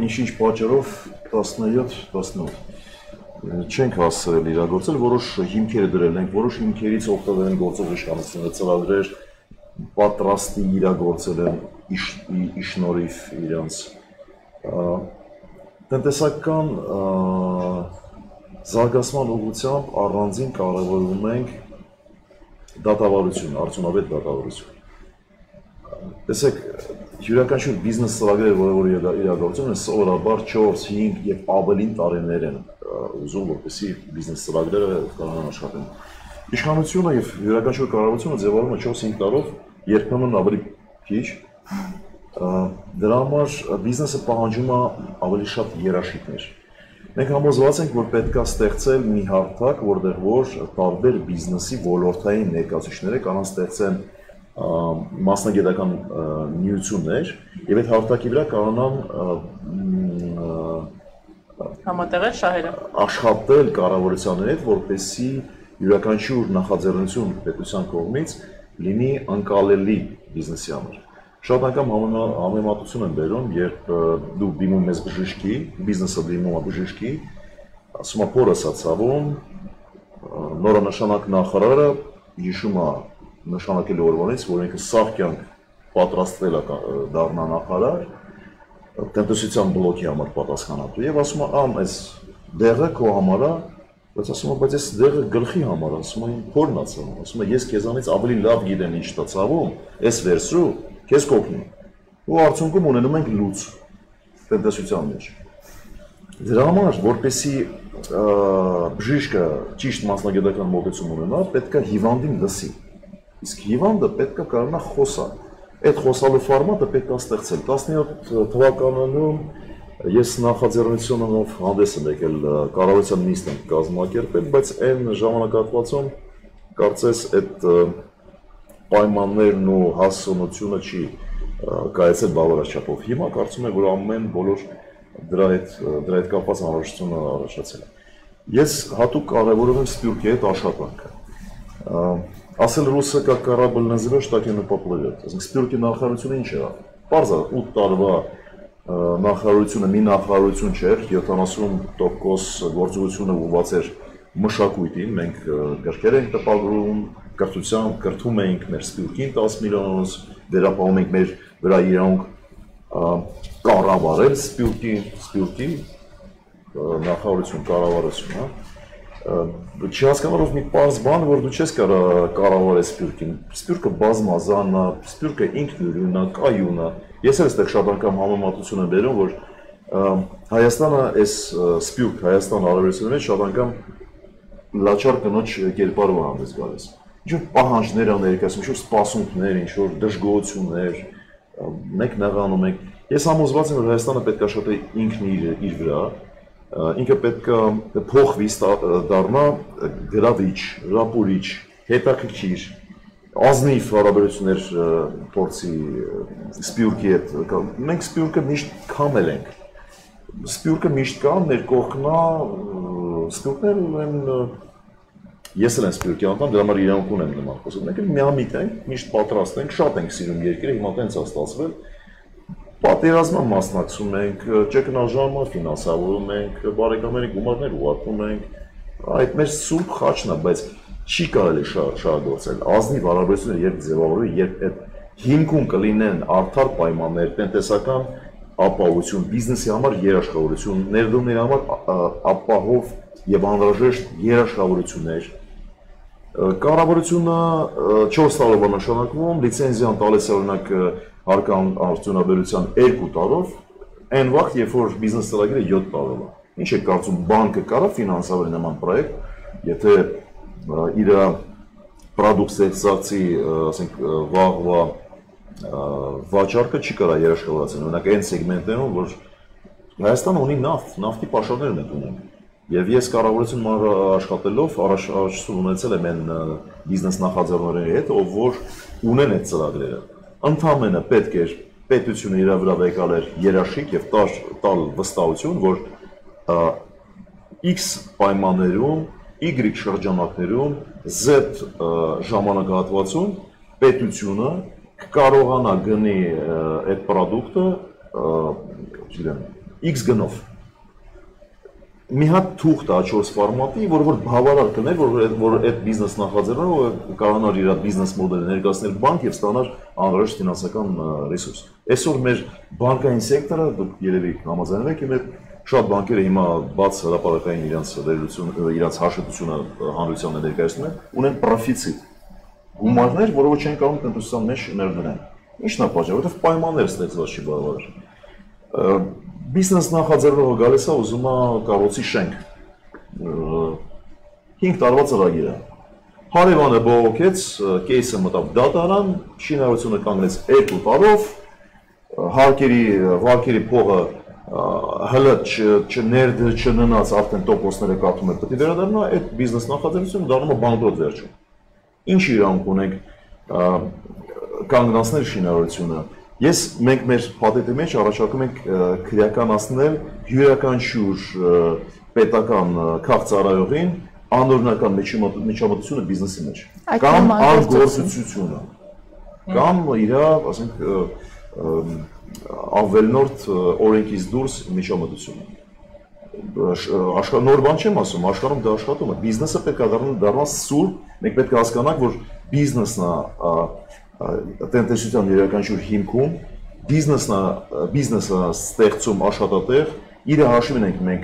ինչ-ինչ պատճառով 17-18 չենք հասցրել իրագործել, որոշ հիմքեր դրել ենք, որոշ հիմքերից օգտվել են գործող իշխանությունը, ծրագրեր պատրաստի իրագործել են իշնորհիվ իրանց տնտեսական զարգացման ուղղությամբ առանձին կարևորում ենք դատավարություն, արդյունավետ դատավարություն։ Տեսեք, յուրաքանչյուր բիզնես ծրագրերը, որ իրագործում են, սովորաբար 4, 5 եւ ավելին տարիներ են ուզում, որպեսզի բիզնես ծրագրերը կարողանան աշխատեն։ Իշխանությունը եւ յուրաքանչյուր կառավարությունը ձևավորում է 4-5 տարով, երբեմն ավելի քիչ։ Դրա համար բիզնեսը պահանջում է ավելի շատ երաշխիքներ։ Մենք համոզված ենք, որ պետք է ստեղծել մի հարթակ, որտեղ որ տարբեր բիզնեսի ոլորտային ներկայացուցիչները կարող ստեղծեն մասնագիտական նյութություններ եւ այդ հարթակի վրա կարողանան համատեղել շահերը աշխատել կառավարության հետ, որպեսզի յուրաքանչյուր նախաձեռնություն պետության կողմից լինի անկալելի բիզնեսի համար։ Շատ անգամ համեմատություն են բերում, երբ դու դիմում ես բժշկի, բիզնեսը դիմում է բժշկի, ասում է փորս է ցավում, նորանշանակ նախարարը հիշում է նշանակել օրվանից, որ ինքը սաղ կյանք պատրաստվել է դառնա նախարար, տնտեսության բլոկի համար պատասխանատու եւ ասում է, ամ այս դեղը քո համար է, բայց ասում է, բայց այս դեղը գլխի համար է, ասում է, փորն է ցավում, ասում է, ես քեզանից ավելի լավ գիտեմ ինչ է ցավում, այս վերսու քեզ կօգնում։ Ու արդյունքում ունենում ենք լուծ տնտեսության մեջ։ Դրա համար, որպեսզի բժիշկը ճիշտ մասնագիտական մոտեցում ունենա, պետք է հիվանդին լսի։ Իսկ հիվանդը պետք է կարողանա խոսալ։ Այդ խոսալու ֆորմատը պետք է ստեղծել։ 17 թվականում ես նախաձեռնությունով հանդես եմ եկել կառավարության նիստ եմ կազմակերպել, բայց այն ժամանակահատվածում կարծես այդ պայմաններն ու հասունությունը չի կայացել բավարար չափով։ Հիմա կարծում եմ, որ ամեն բոլոր դրա հետ կապված անհրաժեշտությունը առաջացել է։ Ես հատուկ կարևորում եմ Սփյուռքի հետ աշխատանքը։ Ասել ռուսը как корабль назовешь, так и он поплывет։ Այսինքն Սփյուռքի նախարարությունը ինչ era։ Պարզ է 8 տարվա նախարարությունը մի նախարարություն չէր, 70% գործողությունը ուղղված էր մշակույթին, մենք գրքեր ենք տպագրում, կրթում ենք մեր Սփյուռքին 10 միլիոնից, վերապահում ենք մեր վրա իրավունք կառավարել Սփյուռքի նախարարություն, կառավարություն, հա։ Չհասկանալով մի պարզ բան, որ դու չես կարող կառավարել Սփյուռքին։ Սփյուռքը բազմազան է, Սփյուռքը ինքնուրույն է, կայուն է։ Ես էլ այստեղ շատ անգամ համեմատություն եմ բերում, որ Հայաստանը այս Սփյուռք Հայաստան հարաբերությունների մեջ շատ անգամ լաչար կնոջ կերպարով հանդես գալիս։ Ինչ-որ պահանջներ ա ներկայացնում, ինչ-որ սպասումներ, ինչ-որ դժգոհություններ, մենք նեղանում ենք։ Ես համոզված եմ, որ Հայաստանը պետք է աշխատի ինքն իր վրա, ինքը պետք է փոխվի դառնա գրավիչ, ռապուրիչ, հետաքրքիր, ազնիվ հարաբերություններ փորձի Սփյուռքի հետ։ Մենք Սփյուռքը միշտ քամել ենք։ Սփյուռքը միշտ կա, մեր կողքն է, Սփյուռքները ուրեմն ես էլ եմ Սփյուռքի անդամ, դրա համար իրանք ունեմ նման խոսում։ Մենք միամիտ ենք, միշտ պատրաստ ենք, շատ ենք սիրում երկիրը, հիմա տենց է ստացվել։ Պատերազմը մասնակցում ենք, ճգնաժամը ֆինանսավորում ենք, բարեկամների գումարներ ուղարկում ենք։ Այդ մեր սուրբ խաչն է, բայց չի կարելի շահագործել։ Ազնիվ հարաբերությունները երբ ձևավորվի, երբ այդ հիմքում կլինեն արդար պայմաններ, տնտեսական ապահովություն, բիզնեսի համար երաշխավորություն, ներդրումների համար ապահով եւ անհրաժեշտ երաշխավորություններ։ Կառավարությունը 4 տարով է նշանակվում, լիցենզիան տալիս է օրինակ հարկան արդյունաբերության 2 տարով, այն վաղ, երբ որ բիզնես ծրագիրը 7 տարով է։ Ինչ է կարծում բանկը կարող ֆինանսավորել նման պրոյեկտ, եթե իր պրոդուկցիա ծածի, ասենք վաղվա վաճառքը չի կարող երաշխավորել, օրինակ այն սեգմենտներում, որ Հայաստանը ունի նավթի պաշարներ ունենք։ Եվ ես կառավարություն աշխատելով առաջացում ունեցել եմ այն բիզնես նախաձեռնողների հետ, ով որ ունեն այդ ծրագրերը։ Ընդհանրապես պետք է պետությունը իր վրա վեկալեր երաշխիք եւ տալ վստահություն, որ X պայմաններում, Y շրջանակներում, Z ժամանակահատվածում պետությունը կարողանա գնի այդ պրոդուկտը, չգիտեմ, X գնով։ Մի հատ թուղթ է 4 ֆորմատի, որ բավարար կներ, որ այդ բիզնես նախաձեռնողը կարողանար իր բիզնես մոդելը ներկայացնել բանկ եւ ստանար անհրաժեշտ ֆինանսական ռեսուրս։ Այսօր մեր բանկային սեկտորը, դուք երևի համաձայնվեք իմ հետ, շատ բանկերը հիմա բաց հրապարակային իրենց հաշվետվությունը հանրությանը ներկայացնում են, ունեն պրոֆիցիտ գումարներ, որովհետեւ չեն կարող տնտեսության մեջ ներդնել։ Ինչն է պատճառը, որովհետեւ պայմաններ ստեղծված չի բավարար։ Բիզնես նախաձեռնողը գալիս է ուզում է կառուցի շենք 5 տարվա ծրագիր է։ Հարևանը բողոքեց, կեյսը մտավ դատարան, շինարարությունը կանգնեց 2 տարով, վարկերի փողը հələ չներդրած արդեն տոկոսները կաթում է, պետք է վերադառնա, այդ բիզնես նախաձեռնությունը դառնում է բանկրոտ վերջում։ Ինչ իրանք ունենք կանգնացնել շինարարությունը։ Մենք մեր պատետի մեջ առաջարկում ենք քրեականացնել յուրաքանչյուր պետական քաղաքծառայողին անօրինական միջամտությունը բիզնեսի մեջ կամ արգործությունը կամ իր, ասենք, ավելնորդ օրենքից դուրս միջամտությունը։ Նոր բան չեմ ասում, աշխարհում դա աշխատում է։ Բիզնեսը պետք է դառնա սուրբ, մենք պետք է հասկանանք, որ բիզնեսն է տնտեսության յուրաքանչյուր հիմքում, բիզնեսը ստեղծում աշխատատեղ, իր հաշվին ենք մենք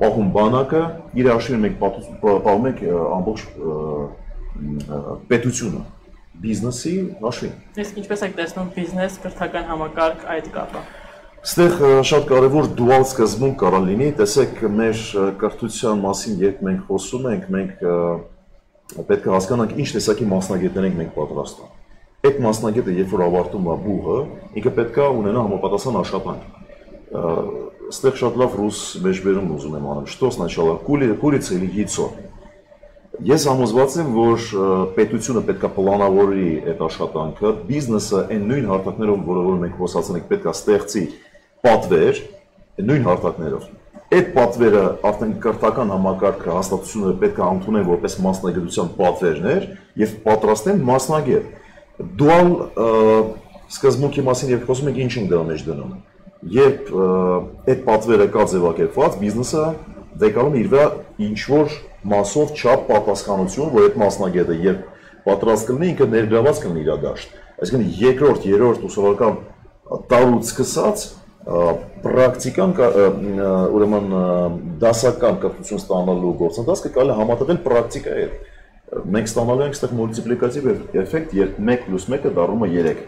պահում բանակը, իր հաշվին մենք պահում ենք ամբողջ պետությունը, բիզնեսի հաշվին։ Իսկ ինչպես եք տեսնում բիզնես կրթական համակարգ այդ կապը։ Այստեղ շատ կարևոր դուալ սկզբունք կարող լինի, տեսեք մեր կրթության մասին, երբ մենք խոսում ենք, մենք պետք է հասկանանք ինչ տեսակի մասնագետներ ենք մենք պատրաստում։ Այդ մասնագետը երբ որ ավարտում է բուհը, ինքը պետք է ունենա համապատասխան աշխատանք։ Այստեղ շատ լավ ռուս մեջբերում ուզում եմ անել, что сначала курица или яйцо։ Ես համոզված եմ, որ պետությունը պետք է պլանավորի այդ աշխատանքը, բիզնեսը այն նույն հարթակներով, որով մենք խոսացել ենք, պետք է ստեղծի պատվեր, նույն հարթակներով։ Այդ պատվերը արդեն կրթական համակարգը հաստատությունները պետք է ընդունեն որպես մասնագիտության պատվերներ եւ պատրաստեն մասնագետ։ Dual սկզբունքի մասին երբ խոսում ենք, ինչ ենք դրա մեջ դնում։ Երբ այդ պատվերը կա ձևակերպված, բիզնեսը դեկանում իր վրա ինչ որ մասով չափ պատասխանություն, որ այդ մասնագետը երբ պատրաստ կլինի, ինքը ներգրաված կլինի իր դաշտ։ Այսինքն երկրորդ, երրորդ ուսումնական տարուց սկսած պրակտիկան ուրեմն դասական կրթություն ստանալու գործընթացը կարելի է համատեղել պրակտիկայի հետ։ Մենք ստանալու ենք այստեղ մուլտիպլիկատիվ էֆեկտ, երբ 1 + 1-ը դառնում է 3։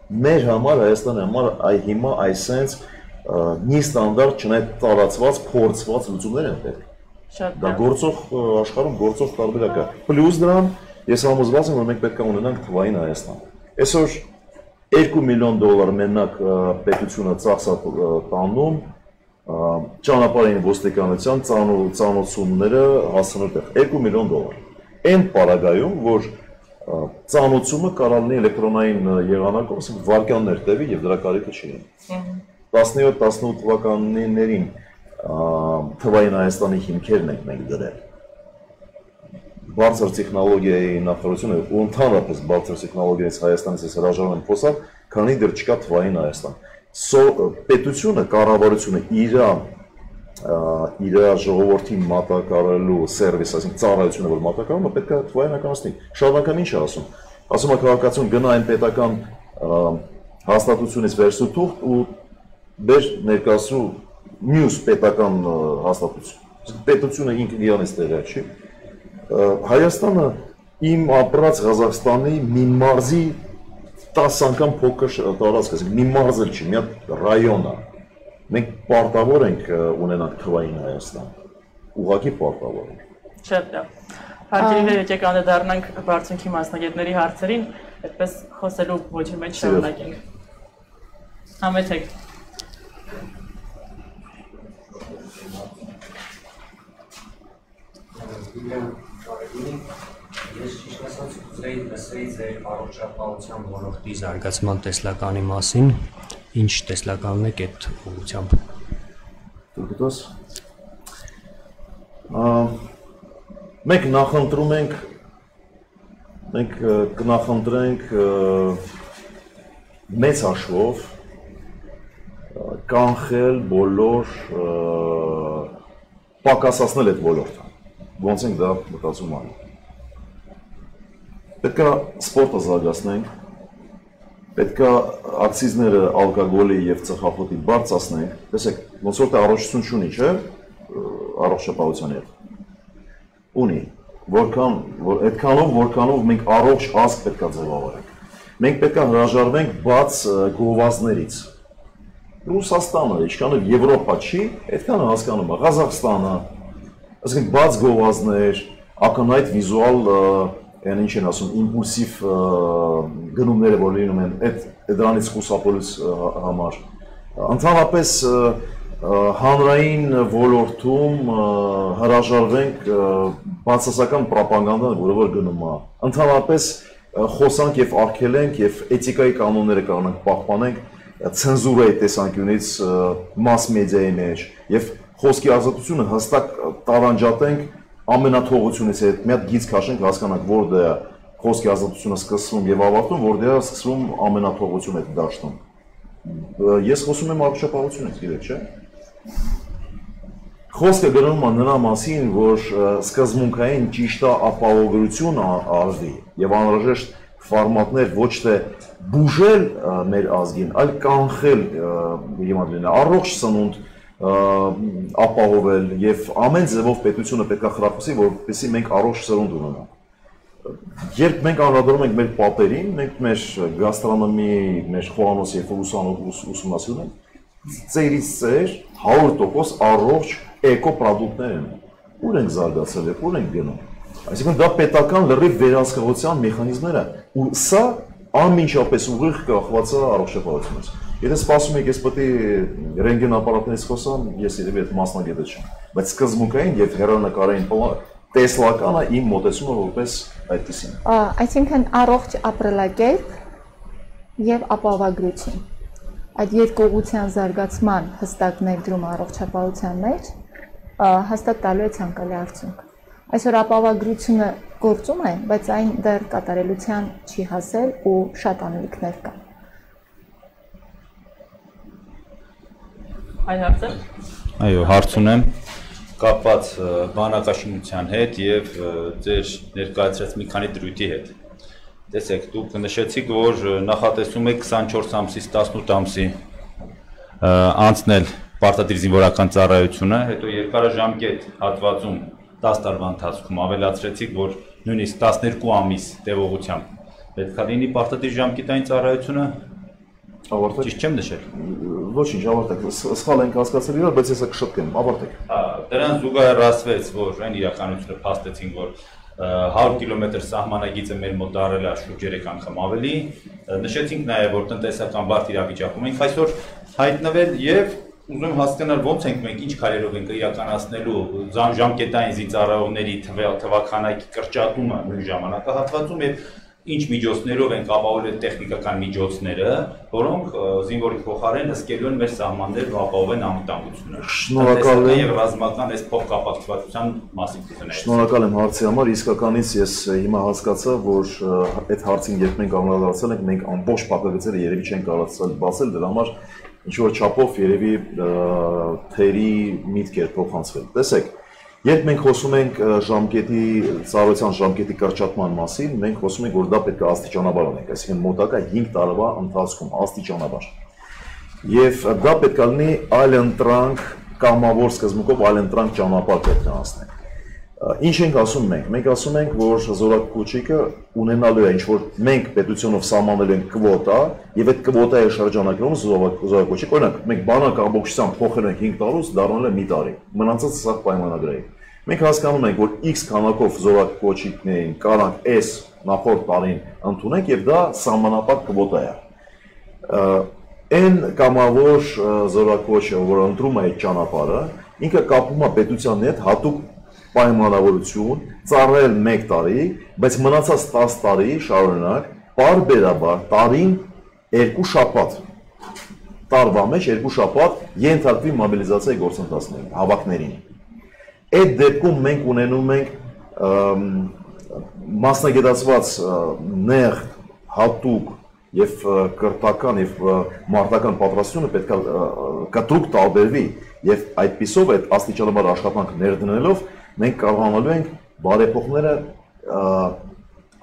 Մեր համար, Հայաստանի համար հիմա այսենց նի ստանդարտ չնայած տարածված, փորձված լուծումներ են պետք։ Դա գործող աշխարհում գործող տարբերակ է։ Պլյուս դրան ես համոզված եմ, որ մենք պետք է ունենանք թվային Հայաստան։ Այսօր $2 միլիոն մենակ պետությունը ծախս տանում ճանապարհային ոստիկանության ծանոթությունները հասցնելու տեղ $2 միլիոն։ Այն պարագայում, որ ծանոթությունը կարող լինի էլեկտրոնային եղանակով, ասենք վարկյաններ տևի եւ դրա կարիքը չի լինի։ 17-18 թվականներին թվային Հայաստանի հիմքերն ենք մենք դրել։ Բարձր տեխնոլոգիայի նախարարությունը ու ընդհանրապես բարձր տեխնոլոգիայից Հայաստանից ես հրաժարվում եմ խոսալ, քանի դեռ չկա թվային Հայաստան։ Պետությունը, կառավարությունը իր ժողովրդին մատակարարելու սերվիս, այսինքն ծառայությունը, որ մատակարարում է, պետք է թվայինականացնի։ Շարունակական ինչ է ասում։ Ասում է քաղաքացիություն գնա այն պետական հաստատությունից վերցու թուղթ ու բեր ներկայացրու մյուս պետական հաստատություն։ Պետությունը ինքն իրանից տեղյակ չի։ Հայաստանը իմ ապրած Ղազախստանի մի մարզի 10 անգամ փոքր տարածք, այսինքն մի մարզ էլ չի, մի հատ ռայոն է։ Մենք պարտավոր ենք ունենանք թվային Հայաստան։ Ուղղակի պարտավոր ենք։ Շատ լավ։ Հարգելի եկեք անդրադառնանք բարձունքի մասնագետների հարցերին, այդպես խոսելու ոճի մեջ շարունակենք։ Համեցեք։ Ես ճիշտ ասած կուզեի լսեի ձեր առողջապահության ոլորտի զարգացման տեսլականի մասին, ինչ տեսլականն եք այդ ուղղությամբ։ Դուք մենք նախընտրում ենք կնախընտրենք մեծ հաշվով կանխել բոլոր պակասացնել այդ ոլորտը։ Ոնց ենք դա մտածում անում։ Պետք է սպորտը զարգացնենք, պետք է ակցիզները ալկոգոլի եւ ծխախոտի բարձրացնենք։ Տեսեք, ոնց որ առողջություն չունի, չէ՞, առողջապահության հետ։ Ունի, որքանով մենք առողջ ազգ պետք է ձևավորենք։ Մենք պետք է հրաժարվենք բաց գովազդներից։ Ռուսաստանը, ինչքանով Եվրոպա չի, այդքանը հասկանում է, Ղազախստանը, այսինքն բաց գովազդներ, ակնհայտ վիզուալ, այն ինչ են ասում, իմպուլսիվ գնումները, որ լինում են դրանից խուսափելուց համար։ Ընդհանրապես հանրային ոլորտում հրաժարվենք բացասական պրոպագանդան, որը որ գնում է։ Ընդհանրապես խոսանք եւ արգելենք եւ էթիկայի կանոնները կանոնք պահպանենք ցենզուրայի տեսանկյունից մաս մեդիայի մեջ եւ խոսքի ազատությունը հստակ տարանջատենք ամենաթողությունից հետ մի հատ գիծ քաշենք հասկանանք որտեղ է խոսքի ազատությունը սկսվում եւ ավարտվում որտեղ է սկսվում ամենաթողությունը այդ դաշտում ես խոսում եմ առողջապահությունից գիտեք չէ խոսքը գրում է նրա մասին որ սկզբունքային ճիշտ ապահովագրություն արվի եւ անհրաժեշտ ֆորմատներ ոչ թե բուժել մեր ազգին այլ կանխել հիմա դրել առողջ սնունդ ապահովել եւ ամեն ձևով պետությունը պետք է խրախուսի որպեսզի մենք առողջ սնունդ ունենանք երբ մենք անդրադառնում ենք մեր պատերին մենք մեր գաստրոնոմի մեր խոհանոցի եւ ուսումնասիրում ենք ծերից ծեր 100% առողջ էկո պրոդուկտներ են ուր ենք զարգացել եւ ուր ենք գնում Այսինքն դա պետական լրիվ վերահսկողության մեխանիզմներ է, ու սա անմիջապես ուղիղ կախված է առողջապահությունից։ Եթե սպասում եք, ես պետք է ռենտգեն ապարատներից խոսամ, ես երևի այդ մասնագետը չեմ, բայց սկզբունքային եւ հեռանկարային տեսլականը իմ մոտեցումը որպես այդպեսին։ Այսինքն առողջ ապրելակերպ եւ ապահովագրություն։ Այդ երկուղության զարգացման հստակ ներդրում առողջապահության մեջ հաստատ տալու է ցանկալի արդյունք։ Այսօր ապահովագրությունը գործում է, բայց այն դեռ կատարելության չի հասել ու շատ անելիքներ կան։ Այ հարցը։ Այո, հարց ունեմ կապված բանակաշինության հետ եւ ձեր ներկայացրած մի քանի դրույթի հետ։ Տեսեք, դուք նշեցիք, որ նախատեսում եք 24 ամսից 18 ամսի անցնել պարտադիր զինվորական ծառայությունը, հետո երկարաժամկետ հատվածում 10 տարվա ընթացքում ավելացրեցիք, որ նույնիսկ 12 ամիս տևողությամբ պետք է լինի պարտադիր ժամկետային ծառայությունը։ Ավարտեք։ Ճիշտ չեմ նշել։ Ոչինչ, ավարտեք։ Սխալ ենք հասկացել իրար, բայց հեսա կշտկեմ, ավարտեք։ Դրան զուգահեռացվեց, որ այն իրականությունը փաստեցին, որ 100 կիլոմետր սահմանագիծը մեր մոտ դարել է շուրջ 3 անգամ ավելի։ Նշեցինք նաև, որ տնտեսական բարդ իրավիճակում ենք այսօր հայտնվել եւ ուզում հասկանալ ոնց ենք մենք ինչ քայլերով ենք իրականացնելու ժամկետային զինծառայողների թվականակի կրճատումը նույն ժամանակահատվածում եւ ինչ միջոցներով ենք ապահովել տեխնիկական միջոցները, որոնք զինվորի փոխարեն հսկելու են մեր սահմաններն ու ապահովեն անվտանգությունը։ Շնորհակալ եմ եւ ռազմական այս փոխկապակցվածության մասին կգնայինք։ Շնորհակալ եմ հարցի համար, իսկականից ես հիմա հասկացա, որ այդ հարցին երբ մենք անդրադարձել ենք, մենք ամբողջ փակագծերը երևի չենք կարողացել բացել, դրա համար ինչ-որ չափով երևի թերի միտք էր փոխանցվել։ Տեսեք, երբ մենք խոսում ենք ժամկետի ծառայության ժամկետի կրճատման մասին, մենք խոսում ենք, որ դա պետք է աստիճանաբար անենք, այսինքն մոտակա 5 տարվա ընթացքում աստիճանաբար։ Եվ դա պետք է լինի այլընտրանք կամավոր սկզբունքով այլընտրանք ճանապարհ պետք է անցնենք։ Ինչ ենք ասում մենք։ Մենք ասում ենք, որ զորակոչիկը ունենալու է ինչ-որ մենք պետությունով սահմանելու ենք կվոտա, եւ այդ կվոտայի շրջանակում զորակոչիկ, օրինակ, մենք բանակ ամբողջությամբ փոխել ենք 5 տարուց, դառնել է մի տարի։ Մնացածը սա պայմանագրային։ Մենք հասկանում ենք, որ X քանակով զորակոչիկներին կարանք S նախորդ տարին ընդունենք եւ դա սահմանապատ կվոտա է։ Այն կամավոր զորակոչը, որ ընտրում է այդ ճանապարհը, ինքը կապում է պետության հետ հատուկ պայմանավորություն, ծառայել 1 տարի, բայց մնացած 10 տարի շարունակ պարբերաբար տարին 2 շաբաթ տարվա մեջ 2 շաբաթ ենթարկվի մոբիլիզացիայի գործընթացներին, հավաքներին։ Այդ դեպքում մենք ունենում ենք մասնագիտացված նեղ հատուկ եւ կրթական եւ մարտական պատրաստությունը պետք է կտրուկ տարբերվի եւ այդպիսով այդ աստիճանաբար աշխատանք ներդնելով մենք կարողանալու ենք բարեփոխները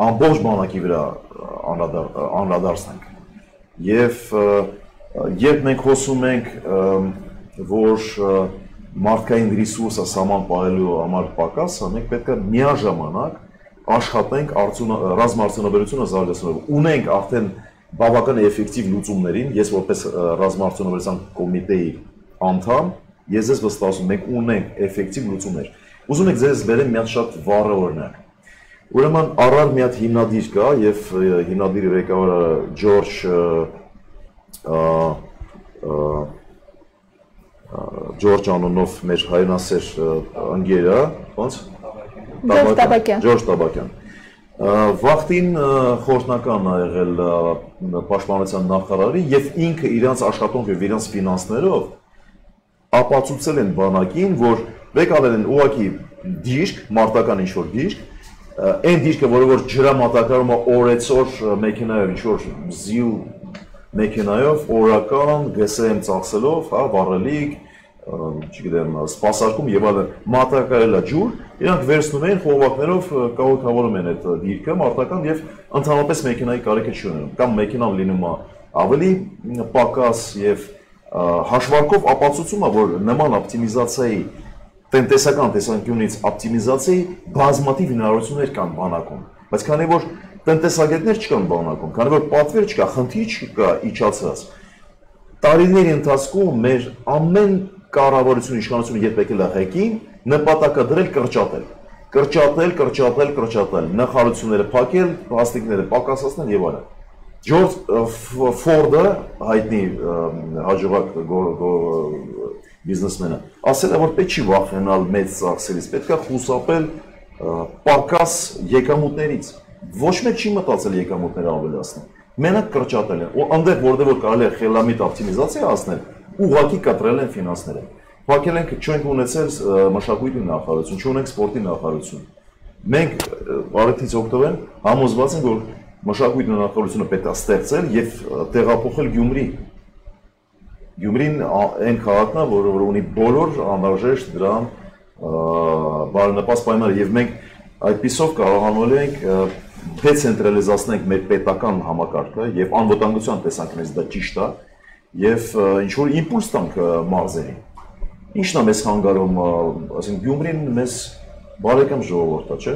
ամբողջ բանակի վրա անդրադարձնենք եւ երբ մենք խոսում ենք որ մարդկային ռեսուրսը սահման պահելու համար պակաս է, մենք պետք է միաժամանակ աշխատենք ռազմաարդյունաբերությունը զարգացնելու։ Ունենք արդեն բավական էֆեկտիվ լուծումներին, ես որպես ռազմաարդյունաբերության կոմիտեի անդամ, ես ես վստահում մենք ունենք էֆեկտիվ լուծումներ։ Ուզում եք ձեզ բերեմ մի հատ շատ վառ օրինակ։ Ուրեմն առար մի հատ հիմնադիր կա եւ հիմնադիրի ղեկավարը Ջորջ անունով մեր հայրենասեր ընկերը, ոնց? Ջորջ Տաբակյան։ Վախտին խորհրդական ա եղել պաշտպանության նախարարի եւ ինքը իրանց աշխատանքով եւ իրանց ֆինանսներով ապացուցել են բանակին, որ վեկալել են ուղակի դիրք, մարտական ինչ-որ դիրք, այն դիրքը, որը որ ջրամատակարարում է օրեցօր մեքենայով, ինչ-որ զիու մեքենայով, օրական, գսեմ ծախսելով, հա, վառելիք, չգիտեմ, սպասարկում եւ այլն, մատակարարելա ջուր, իրանք վերցնում են խողովակներով կահոթավորում են այդ դիրքը մարտական եւ ընդհանրապես մեքենայի կարիքը չունեն, կամ մեքենան լինում է ավելի պակաս եւ հաշվարկով ապացուցում է, որ նման օպտիմիզացիայի տնտեսական տեսանկյունից օպտիմիզացիայի բազմաթիվ հնարավորություններ կան բանակում, բայց քանի որ տնտեսագետներ չկան բանակում, քանի որ պատվեր չկա, խնդիր չկա իջացած, տարիների ընթացքում մեր ամեն կառավարություն իշխանությունը երբ եկել է ղեկին, նպատակը դրել կրճատել։ կրճատել, նախարարությունները փակել, հաստիկները պակասացնել եւ այլն։ Ջորջ Ֆորդը, հայտնի հաջողակ բիզնեսմենը, ասել է, որ պետք չի վախենալ մեծ ծախսերից, պետք է խուսափել պակաս եկամուտներից։ Ոչ մեկ չի մտածել եկամուտները ավելացնել։ Մենակ կրճատել են, ու այնտեղ որտեղ որ կարելի է խելամիտ օպտիմիզացիա հասնել, ուղղակի կտրել են ֆինանսները։ Փակել ենք, չենք ունեցել մշակույթի նախարարություն, չունենք սպորտի նախարարություն։ Մենք առիթից օգտվենք, համոզված ենք, որ մշակույթի նախարարությունը պետք է ստեղծել եւ տեղափոխել Գյումրի։ Գյումրին այն քաղաքն է, որը ունի բոլոր անհրաժեշտ դրան բարենպաստ պայմանները եւ մենք այդպիսով կարողանալ ենք դեցենտրալիզացնել մեր պետական համակարգը եւ անվտանգության տեսանկյունից դա ճիշտ է եւ ինչ որ իմպուլս տանք մարզերին։ Ինչն է մեզ հանգարում, ասենք Գյումրին մեզ բարեկամ ժողովուրդ է, չէ՞։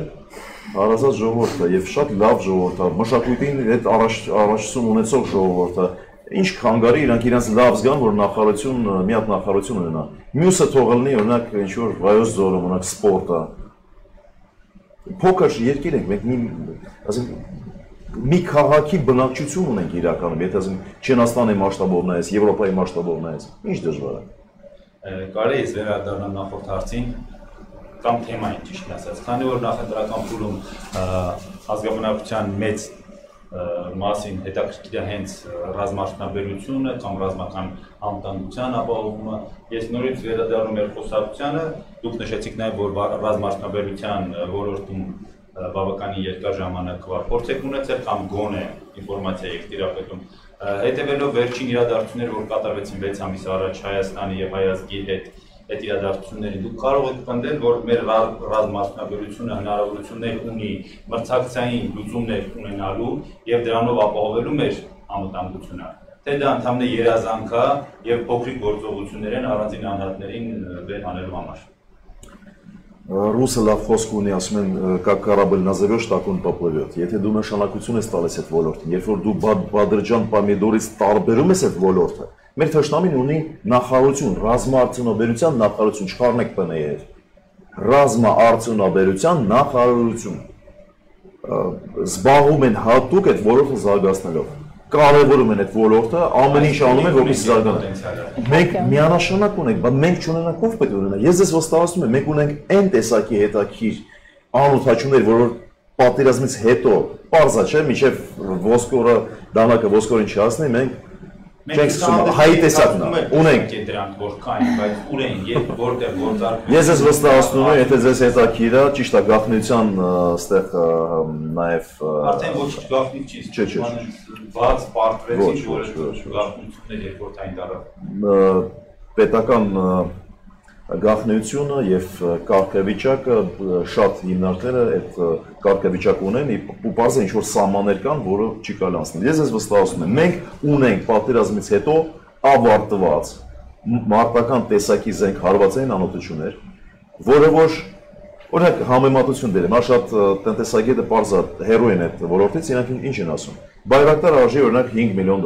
Հարազատ ժողովուրդ է եւ շատ լավ ժողովուրդ է, մշակույթին հետ առաջացում ունեցող ժողովուրդ է։ Ինչ խանգարի իրանք իրենց լավ զգան, որ նախարարություն, մի հատ նախարարություն ունենա։ Մյուսը թող լինի, օրինակ ինչ որ վայոց ձորը, օրինակ սպորտը։ Փոքր երկիր ենք, մենք մի քաղաքի բնակչություն ունենք իրականում, եթե ասենք Չինաստանի մասշտաբով նայես, Եվրոպայի մասշտաբով նայես, ինչ դժվար է։ Կարելի է վերադառնալ նախորդ հարցին կամ թեմային ճիշտ ասած, քանի որ նախընտրական փուլում ազգաբնակության մեծ մասին հետաքրքիր է հենց ռազմաարդյունաբերությունը կամ ռազմական անվտանգության ապահովումը, ես նորից վերադառնում եմ խոսակցությանը, դուք նշեցիք նաև, որ ռազմաարդյունաբերության ոլորտում բավականին երկար ժամանակվա փորձ եք ունեցել կամ գոնե ինֆորմացիա եք տիրապետում, հետևելով վերջին իրադարձությունները, որ կատարվեցին 6 ամիս առաջ Հայաստանի եւ Հայազգի հետ այդ իրադարձություններին, դուք կարող եք պնդել, որ մեր ռազմաարդյունաբերությունը հնարավորություններ ունի մրցակցային լուծումներ ունենալու եւ դրանով ապահովելու մեր անվտանգությունը, թե դա ընդհանրապես երազանք է եւ փոքրիկ գործողություններ են առանձին անհատներին վեր հանելու համար։ Ռուսը լավ խոսք ունի, ասում են, как корабль назовешь, так он поплывет։ Եթե դու նշանակություն ես տալիս այդ ոլորտին, երբ որ դու բադրջան պոմիդորից տարբերում ես այդ ոլորտը, մեր թշնամին ունի նախարարություն, ռազմաարդյունաբերության նախարարություն, չխառնեք ՊՆ-եր, ռազմաարդյունաբերության նախարարություն, զբաղվում են հատուկ այդ ոլորտը զարգացնելով, կարևորում են այդ ոլորտը, ամեն ինչ անում են, որպեսզի զարգանա։ Մենք միանշանակ ունենք, բայց մենք չունենանք ով պետք է ունենա։ Ես ձեզ վստահեցնում եմ, մենք ունենք այն տեսակի հետաքրքիր անօթաչումներ, որ պատերազմից հետո պարզա չէ, մինչև ոսկորը դանակը ոսկորին չհասնի, մենք չենք սկսում հայի տեսակն ունենք դրանք որքան, բայց ուր են, երբ որտեղ գործարկվում։ Ես ես վստահեցնում եմ, եթե ձեզ հետաքրքիր է, ճիշտ է գաղտնիության այստեղ նաև արդեն ոչ գաղտնիք չի, բաց պարտվեցին, որ գաղտնիություններ երկրորդային դարավ։ Պետական գաղտնիությունը եւ կարգավիճակը շատ հիմնարկները այդ կարգավիճակ ունեն ու բարձ ինչ որ սահմաններ կան, որը չի կարելի անցնել։ Ես ես վստահում եմ, մենք ունենք պատերազմից հետո ավարտված մարտական տեսակի զենք հարվածային անօթություններ, որը որ օրինակ համեմատություն դերեմ, շատ տնտեսագետը բարձ հերոին այդ ոլորտից իրանք ինչ են ասում։ Բայրակտար արժի օրինակ $5 միլիոն,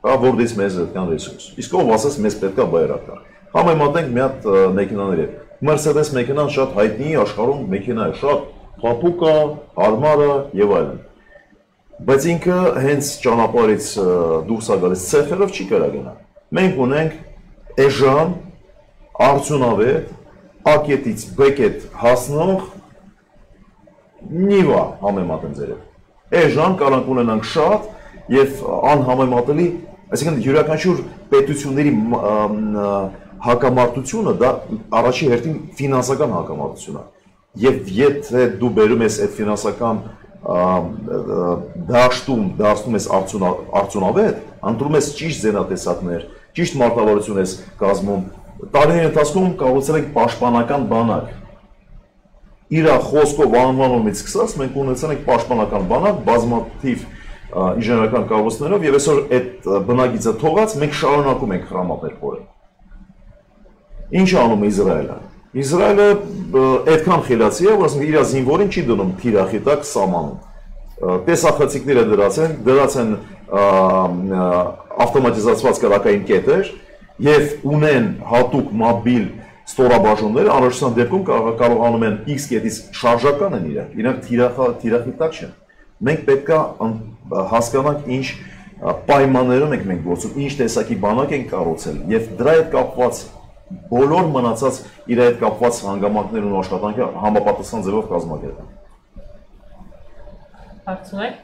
հա, որից մեզ այդքան ռեսուրս։ Իսկ ով ասես մեզ պետքա բայրակտար։ Համեմատենք մի հատ մեքենաների հետ։ Mercedes մեքենան շատ հայտնի աշխարհում մեքենա է, շատ փափուկ է, հարմար է եւ այլն։ Բայց ինքը հենց ճանապարհից դուրս է գալիս ցեխերով չի կարա գնա։ Մենք ունենք էժան, արդյունավետ, ակետից բեկետ հասնող նիվա համեմատեմ ձերով։ Էժան կարող ունենանք շատ եւ անհամեմատելի, այսինքն յուրաքանչյուր պետությունների հակամարտությունը դա առաջի հերթին ֆինանսական հակամարտություն է։ Եվ եթե դու բերում ես այդ ֆինանսական դաշտում դարձնում ես արդյունավետ, ընտրում ես ճիշտ զենատեսակներ, ճիշտ մարտավարություն ես կազմում, տարիների ընթացքում կառուցել ենք պաշտպանական բանակ։ Իր խոսքով անվանումից սկսած մենք ունեցել ենք պաշտպանական բանակ, բազմաթիվ ինժեներական կառույցներով եւ այսօր այդ բնագիծը թողած մենք շարունակում ենք խրամատել փորել։ Ինչ անում է Իսրայելը։ Իսրայելը այդքան խելացի է, որ ասենք իր զինվորին չի դնում թիրախի տակ սահմանում։ Տեսախցիկները դրած են ավտոմատիզացված կրակային կետեր եւ ունեն հատուկ մոբիլ ստորաբաժանումները անհրաժեշտության դեպքում կարողանում են X կետից շարժական են իրանք թիրախի տակ չեն։ Մենք պետք է հասկանանք ինչ պայմաններում ենք մենք գործում, ինչ տեսակի բանակ ենք կառուցել եւ դրա հետ կապված բոլոր մնացած իր հետ կապված հանգամանքներն ու աշխատանքը համապատասխան ձևով կազմակերպել։ Հարց ունեք։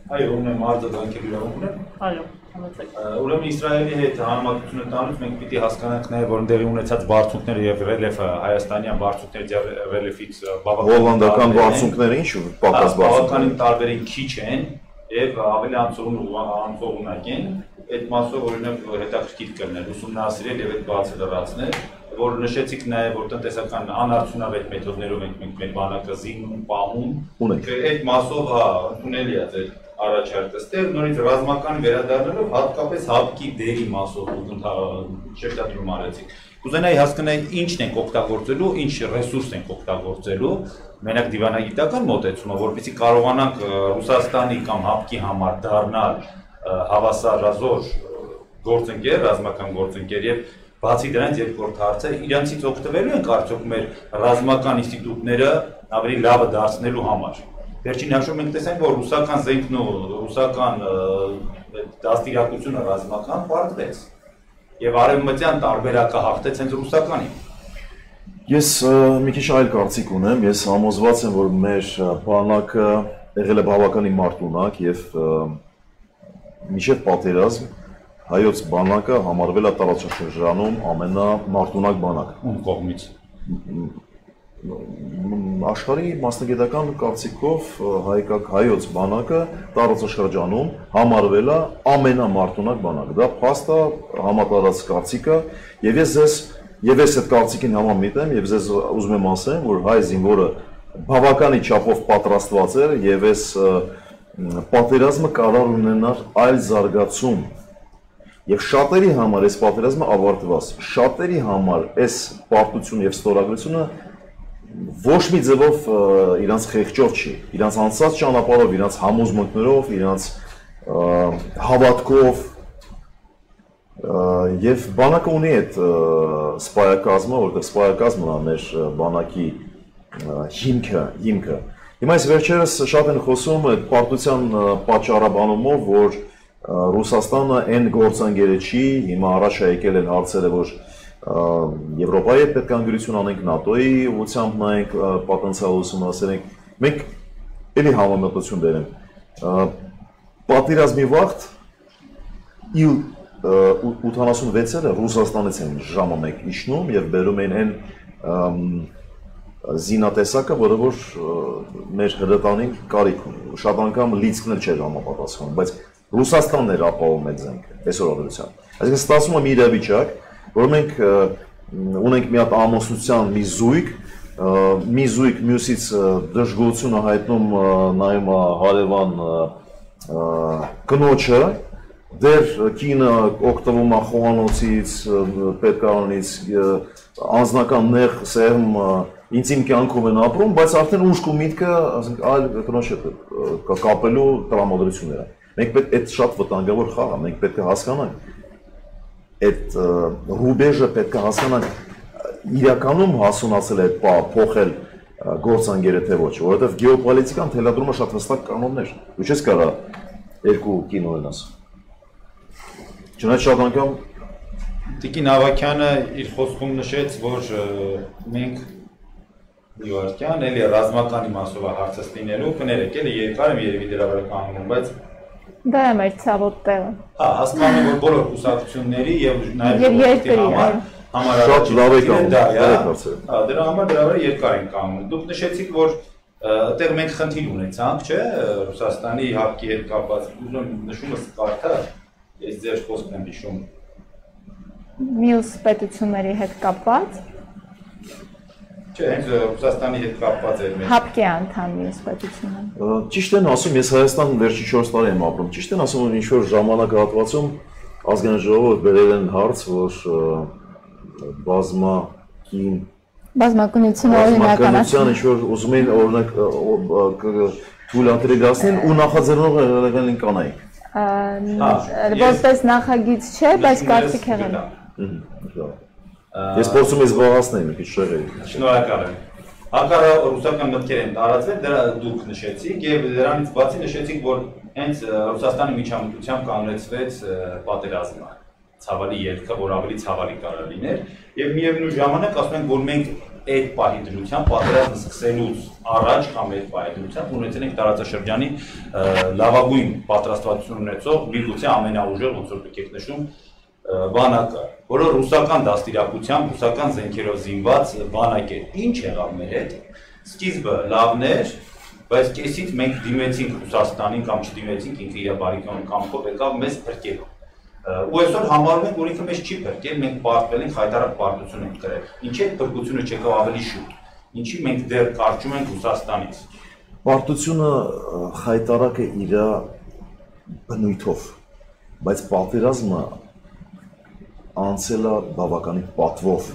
Այո, ունեմ արձագանքելու իրավունք ունեմ։ Այո, համեցեք։ Ուրեմն Իսրայելի հետ համակցությունը տանուց մենք պիտի հասկանանք նաև որ ընդդեղի ունեցած բարձունքները եւ ռելիեֆը հայաստանյան բարձունքների ռելիեֆից հոլանդական բարձունքները ինչ պակաս բավականին տարբեր են, քիչ են եւ ավելի անցողունակ են։ Այդ մասով օրինակ հետաքրքիր կլներ ուսումնասիրել եւ այդ բացը լրացնել, որ նշեցիք նաեւ որ տնտեսական անարդյունավետ մեթոդներով ենք մենք մեր բանակը զինում, պահում։ Այդ մասով ընդունելի է այդ առաջարկը ստեղ նորից ռազմական վերադառնալով հատկապես հապկի դերի մասով շեշտադրում արեցիք։ Կուզենայի հասկանալ ինչն ենք օգտագործելու, ինչ ռեսուրս ենք օգտագործելու, մենակ դիվանագիտական մոտեցումը, որպեսզի կարողանանք Ռուսաստանի կամ հապկի համար դառնալ հավասարազոր գործընկեր, ռազմական գործընկեր եւ բացի դրանից երկրորդ հարցը իրանցից օգտվելու ենք արդյոք մեր ռազմական ինստիտուտները ավելի լավը դարձնելու համար։ Վերջին հաշվով մենք տեսանք, որ ռուսական զենքն ու ռուսական դաստիարակությունը ռազմական պարտվեց եւ արևմտյան տարբերակը հաղթեց հենց ռուսականին։ Ես մի քիչ այլ կարծիք ունեմ, ես համոզված եմ, որ մեր բանակը եղել է բավականին մարտունակ եւ մինչեւ պատերազմ հայոց բանակը համարվել է տարածաշրջանում ամենամարտունակ բանակը։ Ում կողմից։ Աշխարհի մասնագիտական կարծիքով հայոց բանակը տարածաշրջանում համարվել է ամենամարտունակ բանակը։ Դա փաստ է, համատարած կարծիք է, եւ ես այդ կարծիքին համամիտ եմ եւ ես ուզում եմ ասեմ, որ հայ զինվորը բավականին չափով պատրաստված էր եւ ես պատերազմը կարող ունենար այլ զարգացում եւ շատերի համար այս պատերազմը ավարտված, շատերի համար այս պարտությունը եւ ստորագրությունը ոչ մի ձևով իրանց խեղճով չի, իրանց անցած ճանապարհով, իրանց համոզմունքներով, իրանց հավատքով եւ բանակը ունի այդ սպայակազմը, որտեղ սպայակազմն է մեր բանակի հիմքը։ Հիմա այս վերջերս շատ են խոսում այդ պարտության պատճառաբանումով, որ Ռուսաստանը այն գործընկերը չի, հիմա առաջ է եկել են հարցերը, որ Եվրոպայի հետ պետք է անգրություն անենք, ՆԱՏՕ-ի ուղղությամբ նայենք, պոտենցիալ ուսումնասիրենք, մենք էլի համեմատություն բերենք։ Պատերազմի վաղտ իլ 86-ը Ռուսաստանից են ժամը մեկ իջնում եւ բերում են այն զինատեսակը, որը որ մեր հրետանին կարիք ունի։ Շատ անգամ լիցքն էլ չէր համապատասխանում, բայց Ռուսաստանն էր ապահովում այդ զենքը, այսօր օրությամբ։ Այսինքն ստացվում է մի իրավիճակ, որ մենք ունենք մի հատ ամուսնության մի զույգ մյուսից դժգոհություն հայտնում նայում հարևան կնոջը, դեր կինը օգտվում է խոհանոցից, պետքարանից, անձնական նեղ սերմ ինձ իմ կյանքում են ապրում, բայց արդեն ուշք ու միտքը այլ կնոջ հետ կապելու տրամադրությունները։ Մենք պետք է այդ շատ վտանգավոր խաղ է, մենք պետք է հասկանանք այդ ռուբեժը պետք է հասկանանք իրականում հասունացել է այդ փոխել գործընկերը թե ոչ, որովհետև գեոպոլիտիկան թելադրում է շատ հստակ կանոններ։ Ու չես կարա երկու կին ունենաս։ Չնայած շատ անգամ Տիկին Ավագյանը իր խոսքում նշեց, որ մենք Իվարքյան էլի ռազմական իմաստով հարցս լինելու կներեք, էլի երկար եմ երևի դրա վրա կանգնում, բայց դա է մեր ցավոտ տեղը։ Հա, հասկանում եմ, որ բոլոր կուսակցությունների եւ նաեւ երկրի համար շատ լավ եք անում։ Հա, դրա համար դրա վրա երկար ենք կանգնում։ Դուք նշեցիք, որ այդտեղ մենք խնդիր ունեցանք, չէ՞, Ռուսաստանի հապկի հետ կապված, ուզում նշումս կարդա, ես ձեր խոսքն եմ հիշում։ Մյուս պետությունների հետ կապված։ Չէ, հենց Ռուսաստանի հետ կապված էր մեր։ Հապկի անդամ մյուս պետությունը։ Ճիշտ են ասում, ես Հայաստան վերջի 4 տարի եմ ապրում։ Ճիշտ են ասում, որ ինչ-որ ժամանակահատվածում ազգային ժողովը բերել են հարց, որ բազմակնություն օրինականացան, ինչ-որ ուզում էին օրինակ թույլատրելացնեն ու նախաձեռնող են կանայք։ Որպես նախագիծ չէ, բայց կարծիք եղել։ Ես փորձում եմ զբաղացնել մի քիչ շեղերի։ Շնորհակալ եմ։ Հակառակ ռուսական մտքեր են տարածվել, դրա դուք նշեցիք եւ դրանից բացի նշեցիք, որ հենց Ռուսաստանի միջամտությամբ կանոնեցվեց պատերազմը։ Ցավալի ելքը, որ ավելի ցավալի կարող լիներ, եւ միևնույն ժամանակ ասում ենք, որ մենք այդ պահի դրությամբ պատերազմը սկսելուց առաջ կամ այդ պահի դրությամբ ունեցել ենք տարածաշրջանի լավագույն պատրաստվածություն ունեցող միգուցե ամենաուժեղ ոնց որ դուք եք նշում բանակը, որը ռուսական դաստիարակությամբ, ռուսական զենքերով զինված բանակ է։ Ինչ եղավ մեր հետ։ Սկիզբը լավն էր, բայց կեսից մենք դիմեցինք Ռուսաստանին կամ չդիմեցինք, ինքը իր բարիկային կամքով եկավ մեզ փրկելու։ Ու այսօր համարում ենք, որ ինքը մեզ չի փրկել, մենք պարտվել ենք հայտարար պարտություն ենք կրել։ Ինչի՞ այդ փրկությունը չեկավ ավելի շուտ։ Ինչի՞ մենք դեռ կարճում ենք Ռուսաստանից։ Պարտությունը հայտարարակ է իր բնույթով, բայց պատերազմը անցել է բավականին պատվով։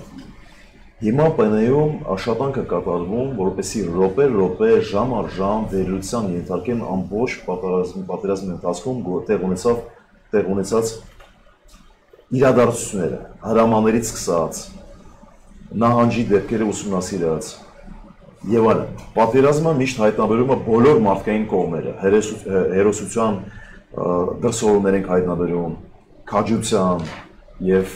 Հիմա պայմաններում աշխատանքը կատարվում, որպեսզի րոպե, ժամ առ ժամ վերլուծության ենթարկեն ամբողջ պատերազմի ընթացքում տեղ ունեցած իրադարձությունները, հրամաններից սկսած, նահանջի դեպքերը ուսումնասիրած եւ այլն։ Պատերազմը միշտ հայտնաբերում է բոլոր մարդկային կողմերը, հերոսության դրսևորումներ ենք հայտնաբերում, քաջության եւ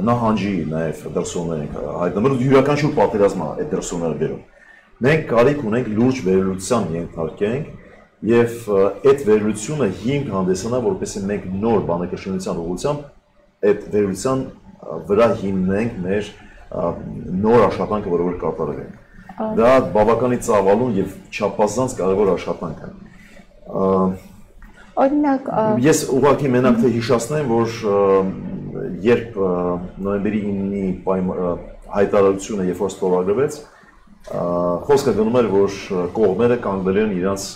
նահանջի նաեւ դրսևորումներ ենք հայտնաբերում, յուրաքանչյուր պատերազմ է այդ դրսևորումները բերում։ Մենք կարիք ունենք լուրջ վերլուծության ենթարկենք եւ այդ վերլուծությունը հիմք հանդեսանա, որպեսզի մենք նոր բանակաշինության ուղղությամբ այդ վերլուծության վրա հիմնենք մեր նոր աշխատանքը, որը կատարել ենք։ Դա բավականին ծավալուն եւ չափազանց կարեւոր աշխատանք է։ Օրինակ, ես ուղղակի մենակ թե հիշեցնեմ, որ երբ նոյեմբերի 9-ի հայտարարությունը երբ որ ստորագրվեց, խոսքը գնում էր, որ կողմերը կանգնել են իրենց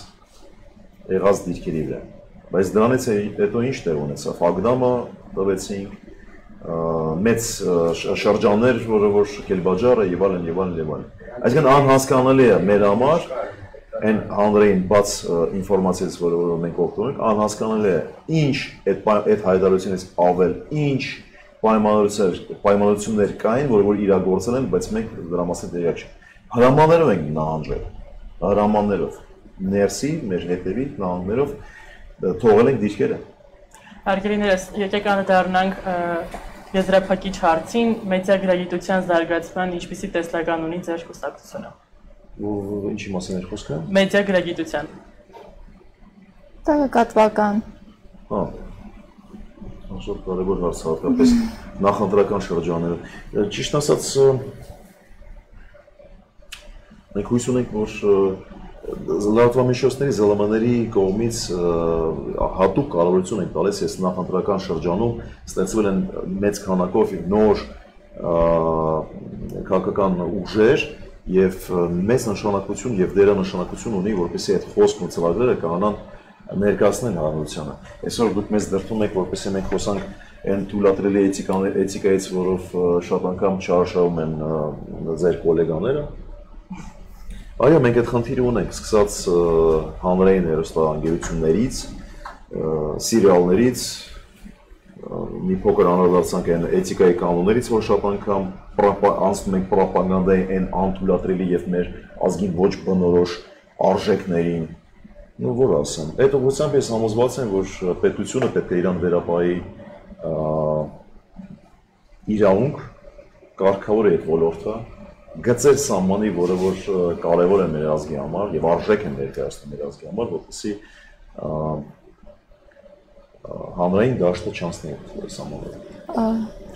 եղած դիրքերի վրա։ Բայց դրանից հետո ինչ տեղ ունեցավ։ Ագդամը տվեցինք, մեծ շրջաններ, որը որ Կելբաջարը եւ այլն։ Այսինքն անհասկանալի է մեր համար այն հանրային բաց ինֆորմացիաից, որը մենք օգտվում ենք, անհասկանալի է ինչ այդ հայտարարությունից ավել, ինչ պայմանություններ կային, որ իրագործել են, բայց մենք դրա մասին տեղյակ չենք։ Հրամաններով ենք նահանջել, հրամաններով, ներսի, մեր հետևի նահանգներով թողել ենք դիրքերը։ Հարգելիներս, եկեք անդրադառնանք եզրափակիչ հարցին, մեդիագրագիտության զարգացման ինչպիսի տեսլական ունի ձեր կուսակցությունը։ Ինչի մասին էր խոսքը։ Մեդիագրագիտության։ Տեղեկատվական։ Շատ կարևոր հարց է, հատկապես նախընտրական շրջաններում։ Ճիշտ ասած, մենք հույս ունենք, որ լրատվամիջոցների ԶԼՄ-ների կողմից հատուկ կարևորություն են տալիս այս նախընտրական շրջանում ստեղծվել են մեծ քանակով նոր քաղաքական ուժեր եւ մեծ նշանակություն եւ դերանշանակություն ունի, որպեսզի այդ խոսքն ու ծրագրերը կարողանան ներկայացնել հանրությանը։ Այսօր դուք մեզ դրդում եք, որպեսզի մենք խոսանք այն թույլատրելի էթիկայից, որով շատ անգամ չարաշահում են ձեր գոլեգաները։ Այո, մենք այդ խնդիրը ունենք, սկսած հանրային հեռուստաընկերություններից, սիրիալներից, մի փոքր անդրադարձանք այն էթիկայի կանոններից, որ շատ անգամ անցնում ենք պրոպագանդայի այն անթույլատրելի եւ մեր ազգին ոչ բնորոշ արժեքներին։ Ну, որ ասեմ, այդ ուղղությամբ ես համոզված եմ, որ պետությունը պետք է իրան վերապահի իրավունք, կարգավոր է այդ ոլորտը, գծեր սահմանի, որը որ կարևոր է մեր ազգի համար եւ արժեք է ներկայացնում մեր ազգի համար, որպեսզի հանրային դաշտը չանցնի այդ սահմանները։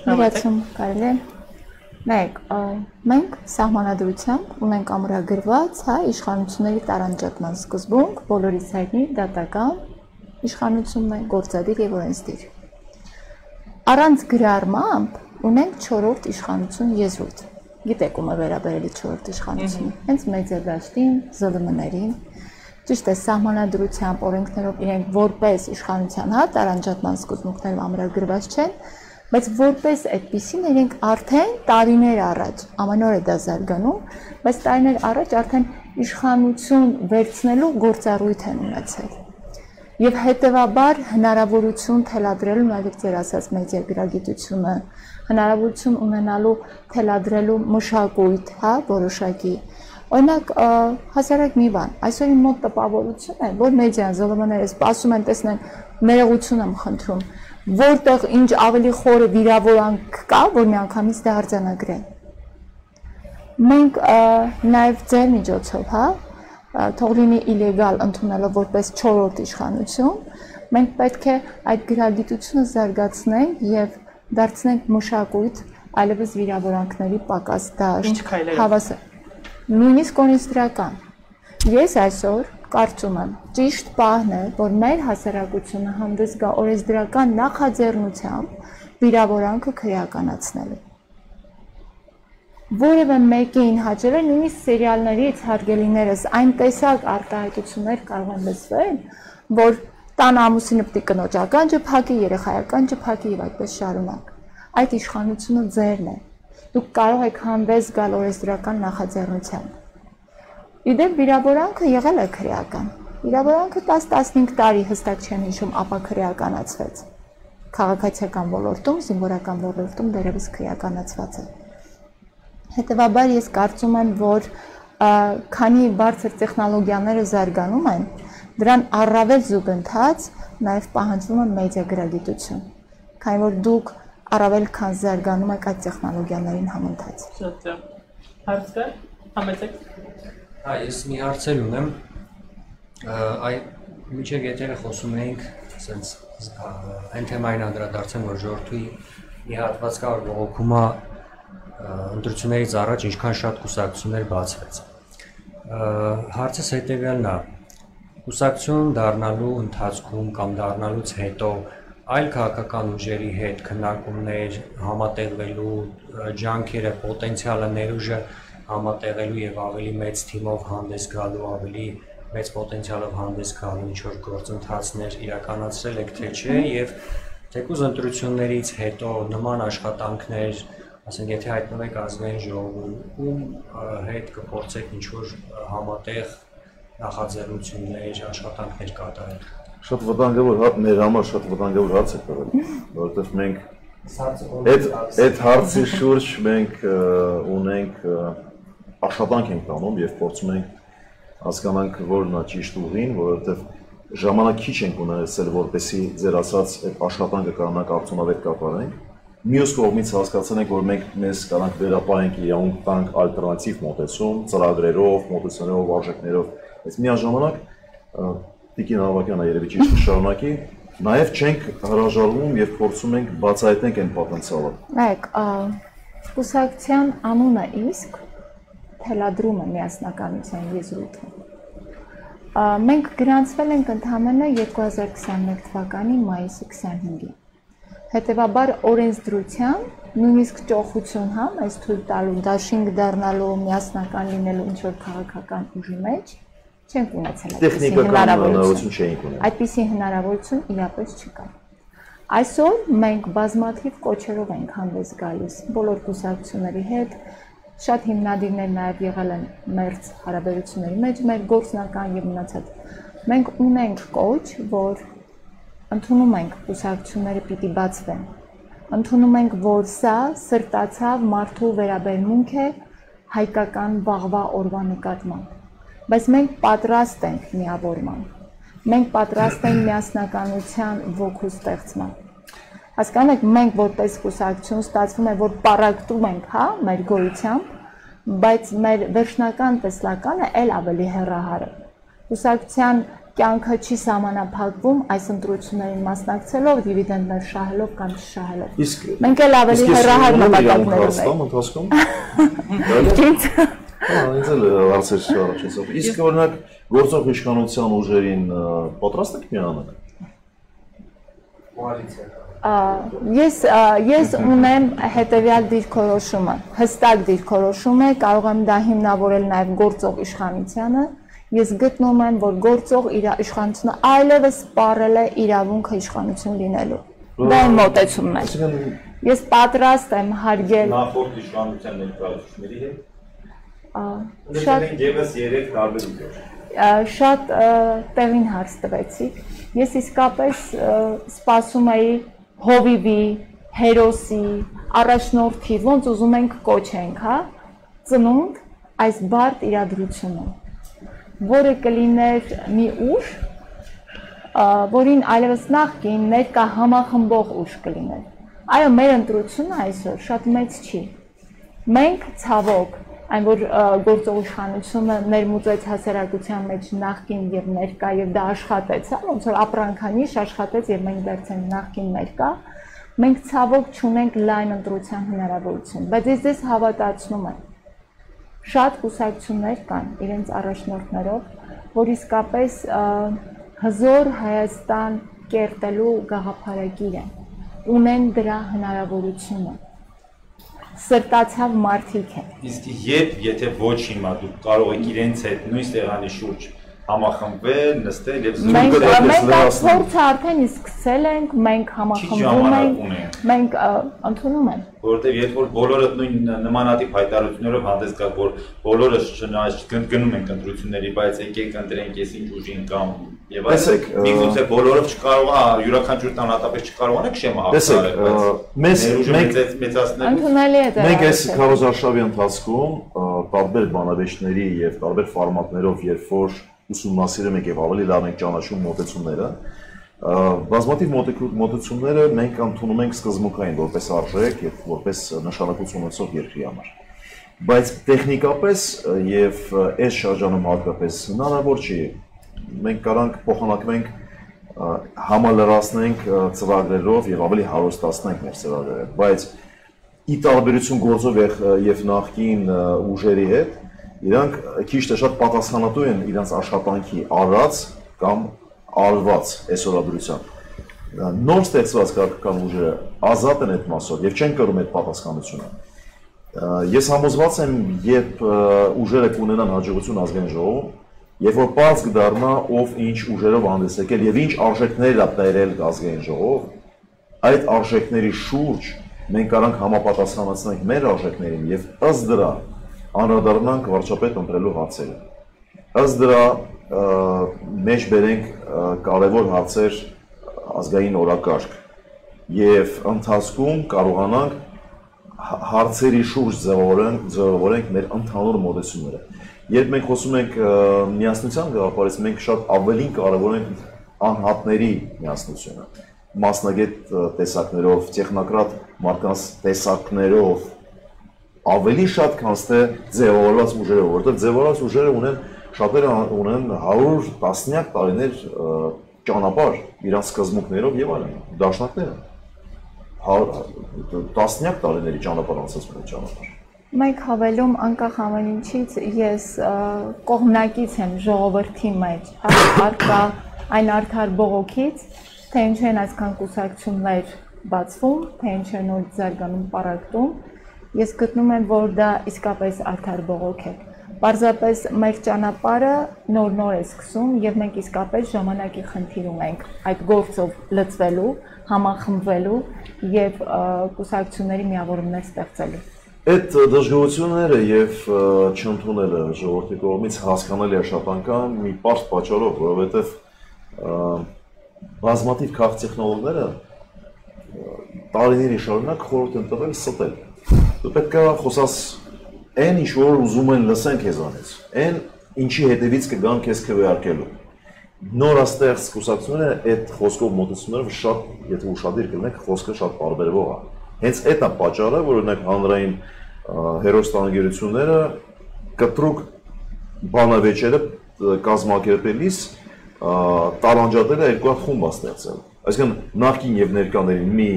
Ներեցում կարելի է։ Մեկ, մենք սահմանադրությամբ ունենք ամրագրված իշխանությունների տարանջատման սկզբունք, բոլորից հայտնի դատական իշխանությունն է, գործադիր եւ օրենսդիր։ Առանց գրառմամբ ունենք 4-րդ իշխանություն եզրույթ։ Գիտեք ում է վերաբերելի 4-րդ իշխանությունը։ Հենց մեդիադաշտին, ԶԼՄ-ներին, ճիշտ է, սահմանադրությամբ օրենքներով իրենք որպես իշխանության տարանջատման սկզբունքներով ամրագրված չեն, բայց որպես այդպիսին իրենք արդեն տարիներ առաջ, ամեն օր է դա զարգանում, բայց տարիներ առաջ արդեն իշխանություն վերցնելու գործառույթ են ունեցել։ Եվ հետևաբար հնարավորություն թելադրելու նաև ձեր ասած մեդիա գրագիտությունը, հնարավորություն ունենալու թելադրելու մշակույթ, հա, որոշակի։ Օրինակ, հասարակ մի բան, այսօր իմ մոտ տպավորություն է, որ մեդիան ԶԼՄ-ները սպասում են տեսնեն, ներողություն եմ խնդրում, որտեղ ինչ ավելի խորը վիրավորանք կա, որ միանգամից դա արձանագրեն։ Մենք նաև ձեր միջոցով, հա, թող լինի իլեգալ ընդունելով որպես 4-րդ իշխանություն, մենք պետք է այդ գրագիտությունը զարգացնենք եւ դարձնենք մշակույթ, այլևս վիրավորանքների պակաս դաշտ, հավասար։ Նույնիսկ օրենսդրական։ Ես այսօր կարծում եմ, ճիշտ պահն է, որ մեր հասարակությունը հանդես գա օրենսդրական նախաձեռնությամբ վիրավորանքը քրեականացնելու։ Որևէ մեկին հաճել է նույնիսկ սերիալներից հարգելիներս այն տեսակ արտահայտություններ կարող են լսվել, որ տան ամուսինը պիտի կնոջական ջփակի, երեխայական ջփակի եւ այդպես շարունակ։ Այդ իշխանությունը ձերն է։ Դուք կարող եք հանդես գալ օրենսդրական նախաձեռնությամբ։ Իդեպ վիրավորանքը եղել է քրեական։ Վիրավորանքը 10-15 տարի հստակ չեմ հիշում, ապա քրեականացվեց։ Քաղաքացիական ոլորտում, զինվորական ոլորտում դեռևս քրեականացված է։ Հետևաբար ես կարծում եմ, որ քանի բարձր տեխնոլոգիաները զարգանում են, դրան առավել զուգընթաց նաև պահանջվում է մեդիա գրագիտություն, քանի որ դուք առավել քան զարգանում եք այդ տեխնոլոգիաներին համընթաց։ Շատ է։ Հարց կա՞, համեցեք։ Հա, ես մի հարցեր ունեմ։ Այ միջև եթերը խոսում էինք, ասենց այն թեմային անդրադարձեմ, որ ժողովրդի մի հատված կա, որ բողոքում է ընտրություններից առաջ ինչքան շատ կուսակցություններ բացվեց։ Հարցս հետևյալն է. կուսակցություն դառնալու ընթացքում կամ դառնալուց հետո այլ քաղաքական ուժերի հետ քննարկումներ համատեղվելու, ջանքերը, պոտենցիալը, ներուժը համատեղելու եւ ավելի մեծ թիմով հանդես գալու, ավելի մեծ պոտենցիալով հանդես գալու ինչ-որ գործընթացներ իրականացրել եք թե չէ, եւ թեկուզ ընտրություններից հետո նման աշխատանքներ, ասենք, եթե հայտնվեք ազգային ժողովում, ում հետ կփորձեք ինչ-որ համատեղ նախաձեռնություններ, աշխատանքներ կատարել։ Շատ վտանգավոր մեր համար շատ վտանգավոր հարց է տվել, որովհետև մենք այդ հարցի շուրջ մենք ունենք աշխատանք ենք տանում եւ փորձում ենք հասկանանք որն է ճիշտ ուղին, որովհետև ժամանակ քիչ ենք ունեցել, որպեսզի ձեր ասած այդ աշխատանքը կարողանանք արդյունավետ կատարենք։ Մյուս կողմից հասկացել ենք, որ մենք մեզ կարանք վերապահենք իրավունք տանք ալտերնատիվ մոտեցում, ծրագրերով, մոտեցումներով, արժեքներով, բայց միաժամանակ Տիկին Ավակյանը երևի ճիշտ շարունակի, նաև չենք հրաժարվում եւ փորձում ենք բացահայտենք այն պոտենցիալը։ Նայեք, կուսակցության անունը իսկ թելադրում է միասնականության եզրույթը։ Մենք գրանցվել ենք ընդամենը 2021 թվականի մայիսի 25-ին։ Հետևաբար օրենսդրությամբ նույնիսկ ճոխություն հա այս թույլ տալու դաշինք դառնալու միասնական լինելու ինչ որ քաղաքական ուժի մեջ չենք ունեցել այդպիսի հնարավորություն իրապես չկա։ Այսօր մենք բազմաթիվ կոչերով ենք հանդես գալիս բոլոր կուսակցությունների հետ, շատ հիմնադիրներ նաև եղել են մերձ հարաբերությունների մեջ, մեր գործնական եւ մնացած։ Մենք ունենք կոչ, որ ընդունում ենք կուսակցությունները պիտի բացվեն։ Ընդունում ենք, որ սա սրտացավ մարդու վերաբերմունք է հայկական վաղվա օրվա նկատմամբ։ Բայց մենք պատրաստ ենք միավորման։ Մենք պատրաստ ենք միասնականության ոգու ստեղծման։ Հասկանում եք, մենք որպես կուսակցություն ստացվում է, որ պարակտում ենք, հա, մեր գոյությամբ, բայց մեր վերջնական տեսլականը էլ ավելի հեռահար է։ Կուսակցության կյանքը չի սահմանափակվում այս ընտրություններին մասնակցելով, դիվիդենդներ շահելով կամ չշահելով։ Մենք էլ ավելի հեռահար նպատակներ ունենք։ Ինձ էլ հարցեր առաջացավ։ Իսկ օրինակ գործող իշխանության ուժերին պատրաստ եք միանալ։ Ես ունեմ հետևյալ դիրքորոշումը, հստակ դիրքորոշում է, կարող եմ դա հիմնավորել նաև գործող իշխանությանը։ Ես գտնում եմ, որ գործող իշխանությունը այլևս սպառել է իրավունքը իշխանություն լինելու։ Դա է մոտեցումն է։ Ես պատրաստ եմ հարգել նախորդ իշխանության ներկայացուցիչների հետ։ Շատ տեղին հարց տվեցիք։ Ես իսկապես սպասում էի հովիվի, հերոսի, առաջնորդի, ոնց ուզում ենք կոչենք, հա, ծնունդ այս բարդ իրադրությունը, որը կլիներ մի ուժ, որին այլևս նախկին ներկա համախմբող ուժ կլիներ։ Այո, մեր ընտրությունը այսօր շատ մեծ չի։ Մենք ցավոք, այն որ գործող իշխանությունը ներմուծեց հասարակության մեջ նախկին եւ ներկա եւ դա աշխատեց, հա, ոնց որ ապրանքանիշ աշխատեց եւ մենք դարձանք նախկին ներկա, մենք ցավոք չունենք լայն ընտրության հնարավորություն, բայց ես ձեզ հավատացնում եմ, շատ կուսակցություններ կան իրենց առաջնորդներով, որ իսկապես հզոր Հայաստան կերտելու գաղափարագիր են, ունեն դրա հնարավորությունը, սրտացավ մարդիկ են։ Իսկ եթե ոչ հիմա դուք կարող եք իրենց հետ նույն սեղանի շուրջ համախմբվել, նստել եւ մենք այդ փորձը արդեն սկսել ենք, մենք համախմբվում ենք, մենք ընդունում ենք, որովհետեւ երբ որ բոլորը նույն նմանատիպ հայտարարություններով հանդես գան, որ բոլորը գնում են ընտրությունների, բայց եկեք ընտրենք ես ինչ ուժին կամ եւ այլն, միգուցե բոլորով չկարողա յուրաքանչյուր տանատապետ չկարողանա քշեմը մեծացնել։ Ընդունելի է դա։ Մենք այս քարոզարշավի ընթացքում տարբեր բանավեճների եւ տարբեր ֆորմատներով երբ որ ուսումնասիրում ենք եւ ավելի լավ ենք ճանաչում մոտեցումները, բազմաթիվ մոտեցումները մենք ընդունում ենք սկզբունքային որպես արժեք եւ որպես նշանակություն ունեցող երկրի համար։ Բայց տեխնիկապես եւ այս շրջանում հատկապես հնարավոր չի մենք կարանք փոխանակենք համալրացնենք ծրագրերով եւ ավելի հարստացնենք մեր ծրագրերը, բայց ի տարբերություն գործող եւ նախկին ուժերի հետ իրանք քիչ թե շատ պատասխանատու են իրենց աշխատանքի արած կամ արված այսօրադրությամբ։ Նոր ստեղծված քաղաքական ուժերը ազատ են այդ մասով եւ չեն կրում այդ պատասխանատվությունը։ Ես համոզված եմ, երբ ուժերը կունենան հաջողություն ազգային ժողովում, երբ որ բաց կդառնա ով ինչ ուժերով հանդես եկել եւ ինչ արժեքներ է բերել ազգային ժողով, այդ արժեքների շուրջ մենք կարանք համապատասխանեցնենք մեր արժեքներին եւ ըստ դրա անդրադառնանք վարչապետ ընտրելու հարցերը։ Ըստ դրա մեջ բերենք կարևոր հարցեր ազգային օրակարգ եւ ընթացքում կարողանանք հարցերի շուրջ ձևավորենք մեր ընդհանուր մոտեցումները։ Երբ մենք խոսում ենք միասնության գաղափարից, մենք շատ ավելին կարևորենք անհատների միասնությունը, մասնագետ տեսակներով, տեխնոկրատ մարդկանց տեսակներով, ավելի շատ քան թե ձևավորված ուժերով, որովհետև ձևավորված ուժերը ունեն շատերը ունեն 100 տասնյակ տարիներ ճանապարհ իրանց սկզբունքներով եւ այլն, դաշնակները տասնյակ տարիների ճանապարհ անցած մեր ճանապարհ։ Մենք հավելում անկախ ամեն ինչից ես կողմնակից եմ ժողովրդի մեջ, արկա այն արդար բողոքից, թե ինչ են այսքան կուսակցություններ բացվում, թե ինչ են նոր զարգանում պարակտում, ես գտնում եմ, որ դա իսկապես արդար բողոք է։ Պարզապես մեր ճանապարհը նոր է սկսում եւ մենք իսկապես ժամանակի խնդիր ունենք այդ գործով լծվելու, համախմբվելու եւ կուսակցությունների միավորումներ ստեղծելու։ Այդ դժգոհությունները եւ չընդունելը ժողովրդի կողմից հասկանալի է շատ անգամ մի պարզ պատճառով, որովհետեւ բազմաթիվ քաղաքտեխնոլոգները տարիների շարունակ խորհուրդ են տվել ստել։ Դու պետք է խոսաս այն ինչ որ ուզում են լսեն քեզանից, այն ինչի հետևից կգան քեզ քվեարկելու։ Նորաստեղծ կուսակցությունները այդ խոսքով մոտեցումները շատ, եթե ուշադիր կլինեք, խոսքը շատ տարբերվող է։ Հենց այդ է պատճառը, որ օրինակ հանրային հերոստանգերությունները կտրուկ բանավեճերը կազմակերպելիս տարանջատել է երկու խումբ ստեղծել։ Այսինքն նախկին եւ ներկաների մի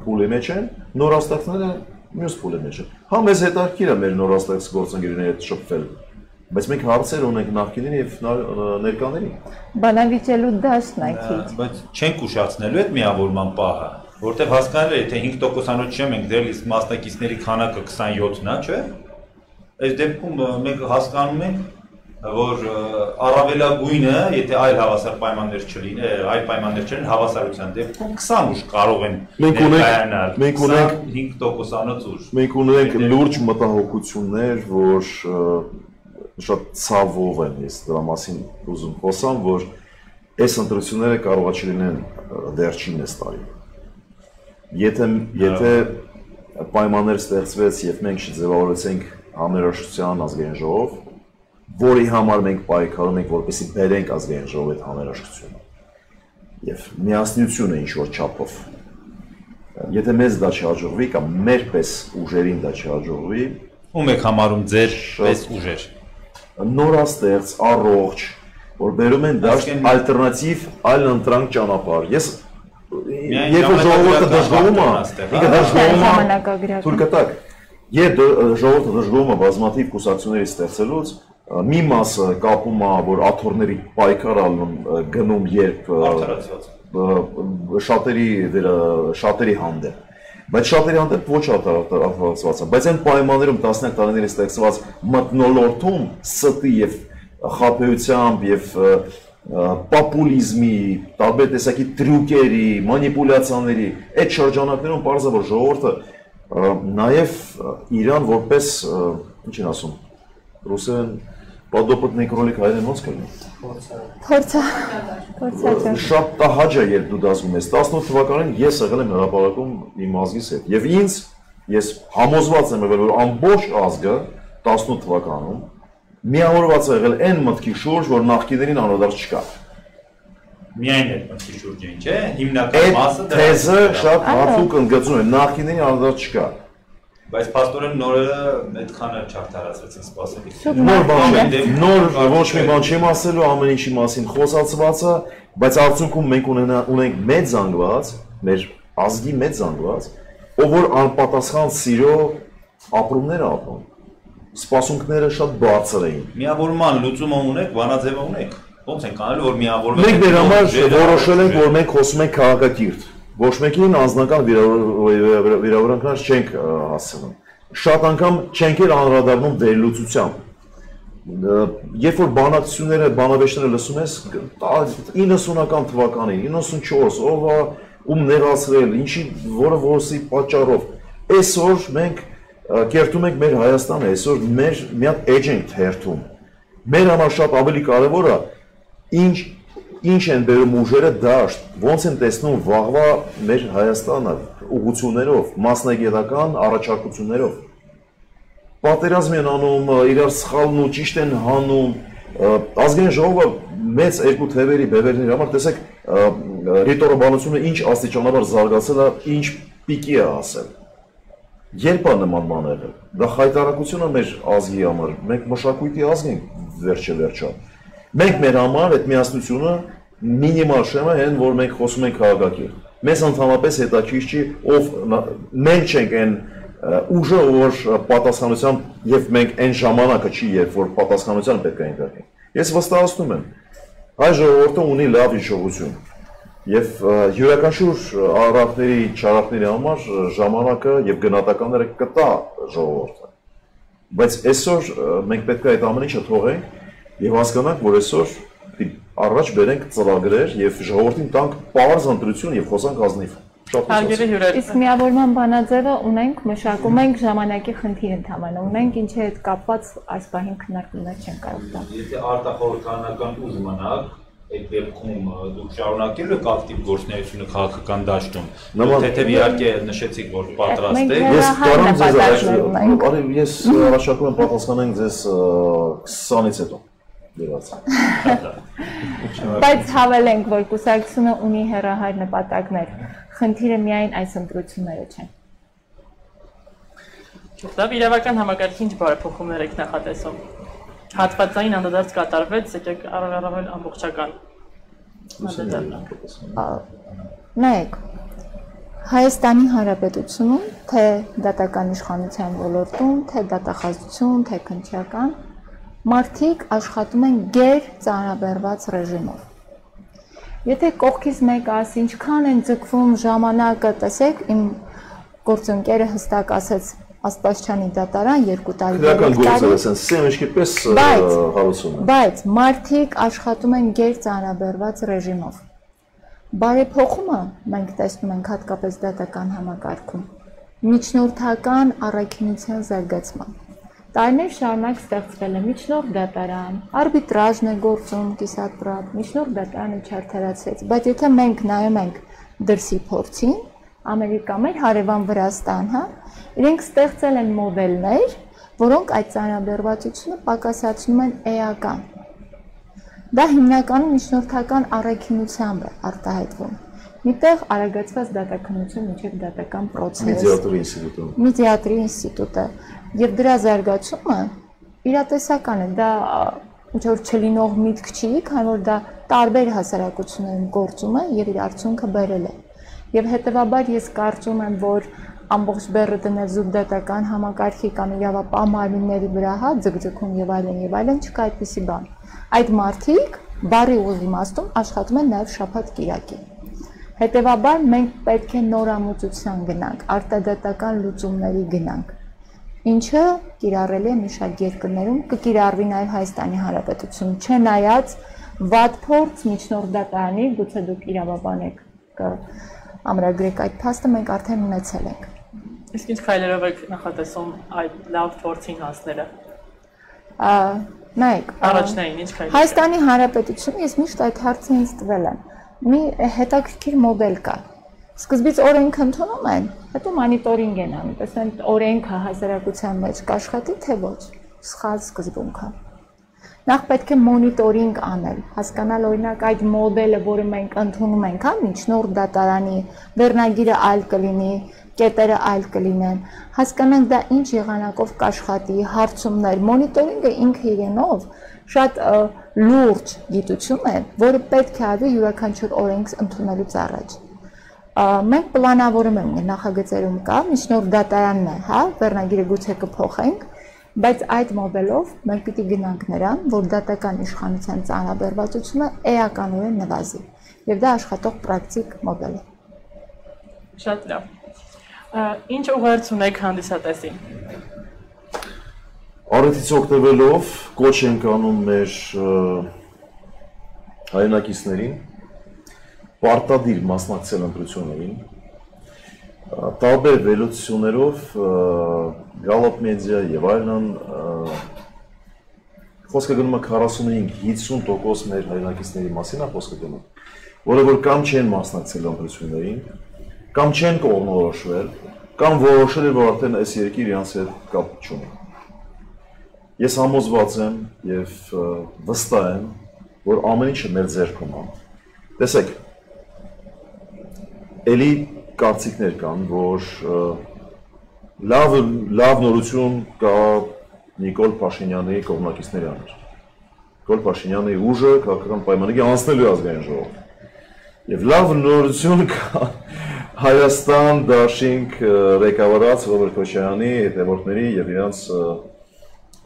փուլի մեջ են, նորաստեղծները մյուս փուլի մեջ են։ Հա մեզ հետաքրքիր է մեր նորաստեղծ գործընկերների հետ շփվել, բայց մենք հարցեր ունենք նախկիներին եւ ներկաներին։ Բանավիճելու դաշտն է քիչ։ Բայց չենք ուշացնելու այդ միավորման պահը, որտեղ հասկանալի է, թե 5%-անոց չեմ ենք դրել, իսկ մասնակիցների քանակը 27-ն է, չէ՞։ Այս դեպքում մենք հասկանում ենք, որ առավելագույնը, եթե այլ հավասար պայմաններ չլինի, այլ պայմաններ չլինեն, հավասարության դեպքում 20 ուժ կարող են ներկայանալ։ Մենք ունենք 5%-անոց ուժ։ Մենք ունենք լուրջ մտահոգություններ, որ շատ ցավով եմ ես դրա մասին ուզում խոսամ, որ այս ընտրությունները կարող է չլինեն վերջինս տարի։ Եթե պայմաններ ստեղծվեց եւ մենք չձևավորեցինք համերաշխության ազգային ժողով, որի համար մենք պայքարում ենք, որպեսզի բերենք ազգային ժողովի այդ համերաշխությունը։ Եվ միասնությունը ինչ որ չափով։ Եթե մեզ դա չհաջողվի կամ մեր պես ուժերին դա չհաջողվի, ում եք համարում ձեր պես ուժեր։ Նորաստեղծ, առողջ, որ բերում են դաշտ ալտերնատիվ այլ ընտրանք ճանապարհ։ Ես երբ ժողովուրդը դժգոհում է, ինքը դժգոհում է, թույլ կտակ, երբ ժողովուրդը դժգոհում է բազմաթիվ կուսակցությունների ստեղծելուց, մի մասը կապում է, որ աթոռների պայքար գնում երբ շատերի հանդեպ, բայց շատերի հանդեպ ոչ արտարացված է, բայց այն պայմաններում տասնյակ տարիների ստեղծված մթնոլորտում ստի եւ խաբեությամբ եւ պոպուլիզմի, տարբեր տեսակի տրյուկերի, մանիպուլյացիաների այդ շրջանակներում պարզ է որ ժողովուրդը նաեւ իրան որպես ինչ են ասում ռուսերեն Подопытный кролик հայերեն ոնց կլինի։ Փորձա։ Շատ տհաճ է երբ դու դա ասում ես։ 18 թվականին ես եղել եմ հրապարակում իմ ազգիս հետ։ Եվ ես համոզված եմ եղել որ ամբողջ ազգը 18 թվականում միավորված է եղել այն մտքի շուրջ, որ նախկիներին անդրադարձ չկա։ Միայն այդ մտքի շուրջ ինչ է, հիմնական մասը դրա։ Թեզը շատ հատուկ ընդգծում է, նախկիներին անդրադարձ չկա։ Բայց փաստորեն նորերը այդքան չարթարացրեցին սպասելիք։ Նոր ոչ մի բան չեմ ասելու, ամեն ինչի մասին խոսացվածը, բայց արդյունքում մենք ունենք մեծ զանգված, մեր ազգի մեծ զանգված, ով որ անպատասխան սիրո ապրումներ ապրում։ Սպասունքները շատ բարձր էին։ Միավորման լուծումը ունեք, վանաձևը ունեք։ Ոնց ենք անելու, որ միավորվենք։ Մենք դրա համար որոշել ենք, որ մենք խոսում ենք քաղաքակիրթ։ Ոչ մեկին անձնական վիրավորանքներ չենք հասցնում։ Շատ անգամ չենք էլ անդրադառնում վերլուծությամբ։ Երբ որ բանակցությունները, բանավեճները լսում ես 90-ական թվականին, 94, ով ում նեղացրել, ինչի որի պատճառով, այսօր մենք կերտում ենք մեր Հայաստանը, այսօր մեր մի հատ էջ ենք թերթում։ Մեր համար շատ ավելի կարևոր է ինչ են բերում ուժերը դաշտ, ոնց են տեսնում վաղվա մեր Հայաստանը ուղղություններով, մասնագիտական առաջարկություններով։ Պատերազմ են անում, իրար սխալն ու ճիշտ են հանում, ազգային ժողովը մեծ երկու թևերի բևերների համար, տեսեք, ռետորաբանությունը ինչ աստիճանաբար զարգացել է, ինչ պիկի է հասել։ Երբ է նման բան եղել։ Դա խայտարակություն է մեր ազգի համար, մենք մշակույթի ազգ ենք վերջը։ Մենք մեր համար այդ միասնությունը մինիմալ շեմը են, որ մենք խոսում ենք քաղաքակիրթ։ Մեզ ընդհանրապես հետաքրքիր չի, ով մենք չենք այն ուժը, որ պատասխանությամբ եւ մենք այն ժամանակը չի, երբ որ պատասխանության պետք է ենթարկենք։ Ես վստահեցնում եմ, հայ ժողովուրդը ունի լավ հիշողություն եւ յուրաքանչյուր առարակների, չարակների համար ժամանակը եւ գնահատականները կտա ժողովուրդը։ Բայց այսօր մենք պետք է այդ ամեն ինչը թողենք եւ հասկանանք, որ այսօր առաջ բերենք ծրագրեր եւ ժողովրդին տանք պարզ ընտրություն եւ խոսանք ազնիվ։ Իսկ միավորման բանաձևը ունենք, մշակում ենք ժամանակի խնդիր ընդհանրապես, ունենք ինչի հետ կապված այս պահին քննարկումներ չեն կարող տալ։ Եթե արտախորհրդանական ուժ մնաք, այդ դեպքում դուք շարունակելու եք ակտիվ գործունեությունը քաղաքական դաշտում։ Թեթև իհարկե նշեցիք, որ պատրաստ եք։ Ես առաջարկում եմ պատասխանենք ձեզ 20-ից հետո։ Բայց հավելենք, որ կուսակցությունը ունի հեռահար նպատակներ։ Խնդիրը միայն այս ընտրությունները չեն։ Լավ, իրավական համակարգի ինչ բարեփոխումներ եք նախատեսում։ Հատվածային անդրադարձ կատարվեց, եկեք առավել ամբողջական անդրադառնանք։ Նայեք, Հայաստանի Հանրապետությունում, թե դատական իշխանության ոլորտում, թե դատախազություն, թե քննչական, մարդիկ աշխատում են գերծանրաբեռված ռեժիմով։ Եթե կողքից մեկը ասի, ինչքան են ձգվում ժամանակը, տեսեք, իմ գործընկերը հստակ ասեց Աստվածչյանի դատարան 2 տարի։ Քրական գործեր են, սեմեջքի պես հարուցում են։ Բայց մարդիկ աշխատում են գերծանրաբեռված ռեժիմով։ Բարեփոխումը մենք տեսնում ենք հատկապես դատական համակարգում, միջնորդական առաքինության զարգացման։ Տարիներ շարունակ ստեղծվել է միջնորդ դատարան, արբիտրաժն է գործում կիսապրատ, միջնորդ դատարանը չարթարացրեց, բայց եթե մենք նայում ենք դրսի փորձին, Ամերիկա մեր հարևան Վրաստան, հա, իրենք ստեղծել են մոդելներ, որոնք այդ ծանրաբեռվածությունը պակասացնում են էական։ Դա հիմնականում միջնորդական առաքինությամբ է արտահայտվում։ Միտեղ արագացված դատաքննություն մինչև դատական պրոցես։ Մեդիատրի ինստիտուտը։ Եվ դրա զարգացումը իրատեսական է, դա ինչ որ չլինող միտք չի, քանի որ դա տարբեր հասարակություններում գործում է եւ իր արդյունքը բերել է։ Եվ հետեւաբար ես կարծում եմ, որ ամբողջ բեռը դնել զուտ դատական համակարգի կամ իրավապահ մարմինների վրա, հա, ձգձգում եւ այլն, չկա այդպիսի բան։ Այդ մարդիկ բարի ուղի իմաստում աշխատում են նաեւ շաբաթ կիրակի։ Հետևաբար մենք պետք է նորամուծության գնանք, արտադատական լուծումների գնանք, ինչը կիրառելի է մի շարք երկրներում, կկիրառվի նաեւ Հայաստանի Հանրապետությունում, չնայած վատ փորձ միջնորդ դատարանի, գուցե դուք իրավաբան եք, ամրագրեք այդ փաստը մենք արդեն ունեցել ենք։ Իսկ ինչ քայլերով եք նախատեսում այդ լավ փորձին հասնելը։ Նայեք, Առաջնային ինչ քայլեր։ Հայաստանի Հանրապետությունը ես միշտ այդ հարցը ինձ տվել եմ։ Մի հետաքրքիր մոդել կա։ Սկզբից օրենքը ընդունում են, հետո մոնիտորինգ են անում, տեսնեն օրենքը հասարակության մեջ կաշխատի թե ոչ։ Սխալ սկզբունք է։ Նախ պետք է մոնիտորինգ անել, հասկանալ օրինակ այդ մոդելը, որը մենք ընդունում ենք, հա, միջնորդ դատարանի, վերնագիրը այլ կլինի, կետերը այլ կլինեն, հասկանանք դա ինչ եղանակով կաշխատի, հարցումներ, մոնիտորինգը ինքը իրենով շատ լուրջ գիտություն է, որը պետք է արվի յուրաքանչյուր օրենք ընդունելուց առաջ։ Մենք պլանավորում ենք նախագծերում կա, միջնորդ դատարանն է, հա, վերնագիրը գուցե կփոխենք, բայց այդ մոդելով մենք պիտի գնանք նրան, որ դատական իշխանության ծանրաբեռվածությունը էականորեն նվազի, եւ դա աշխատող պրակտիկ մոդել է։ Շատ լավ։ Ինչ ուղերձ ունեք հանդիսատեսին։ Առիթից օգտվելով կոչ ենք անում մեր հայրենակիցներին պարտադիր մասնակցել ընտրություններին, տարբեր վերլուծություններով Gallup Media եւ այլն խոսքը գնում է 45-50% մեր հայրենակիցների մասին է խոսքը գնում, որը որ կամ չեն մասնակցել ընտրություններին, կամ չեն կողմնորոշվել, կամ որոշել են, որ արդեն այս երկիրը իրենց հետ կապ չունի։ Ես համոզված եմ եւ վստահ եմ, որ ամեն ինչը մեր ձեռքում է։ Տեսեք, ելի կարծիքներ կան, որ լավ նորություն կա Նիկոլ Փաշինյանի կողմնակիցների համար։ Նիկոլ Փաշինյանի ուժը քաղաքական պայմանների անցնելու ազգային ժողով։ Եվ լավ նորություն կա Հայաստան դաշինք ղեկավարած Ռոբերտ Քոչարյանի հետևորդների եւ իրենց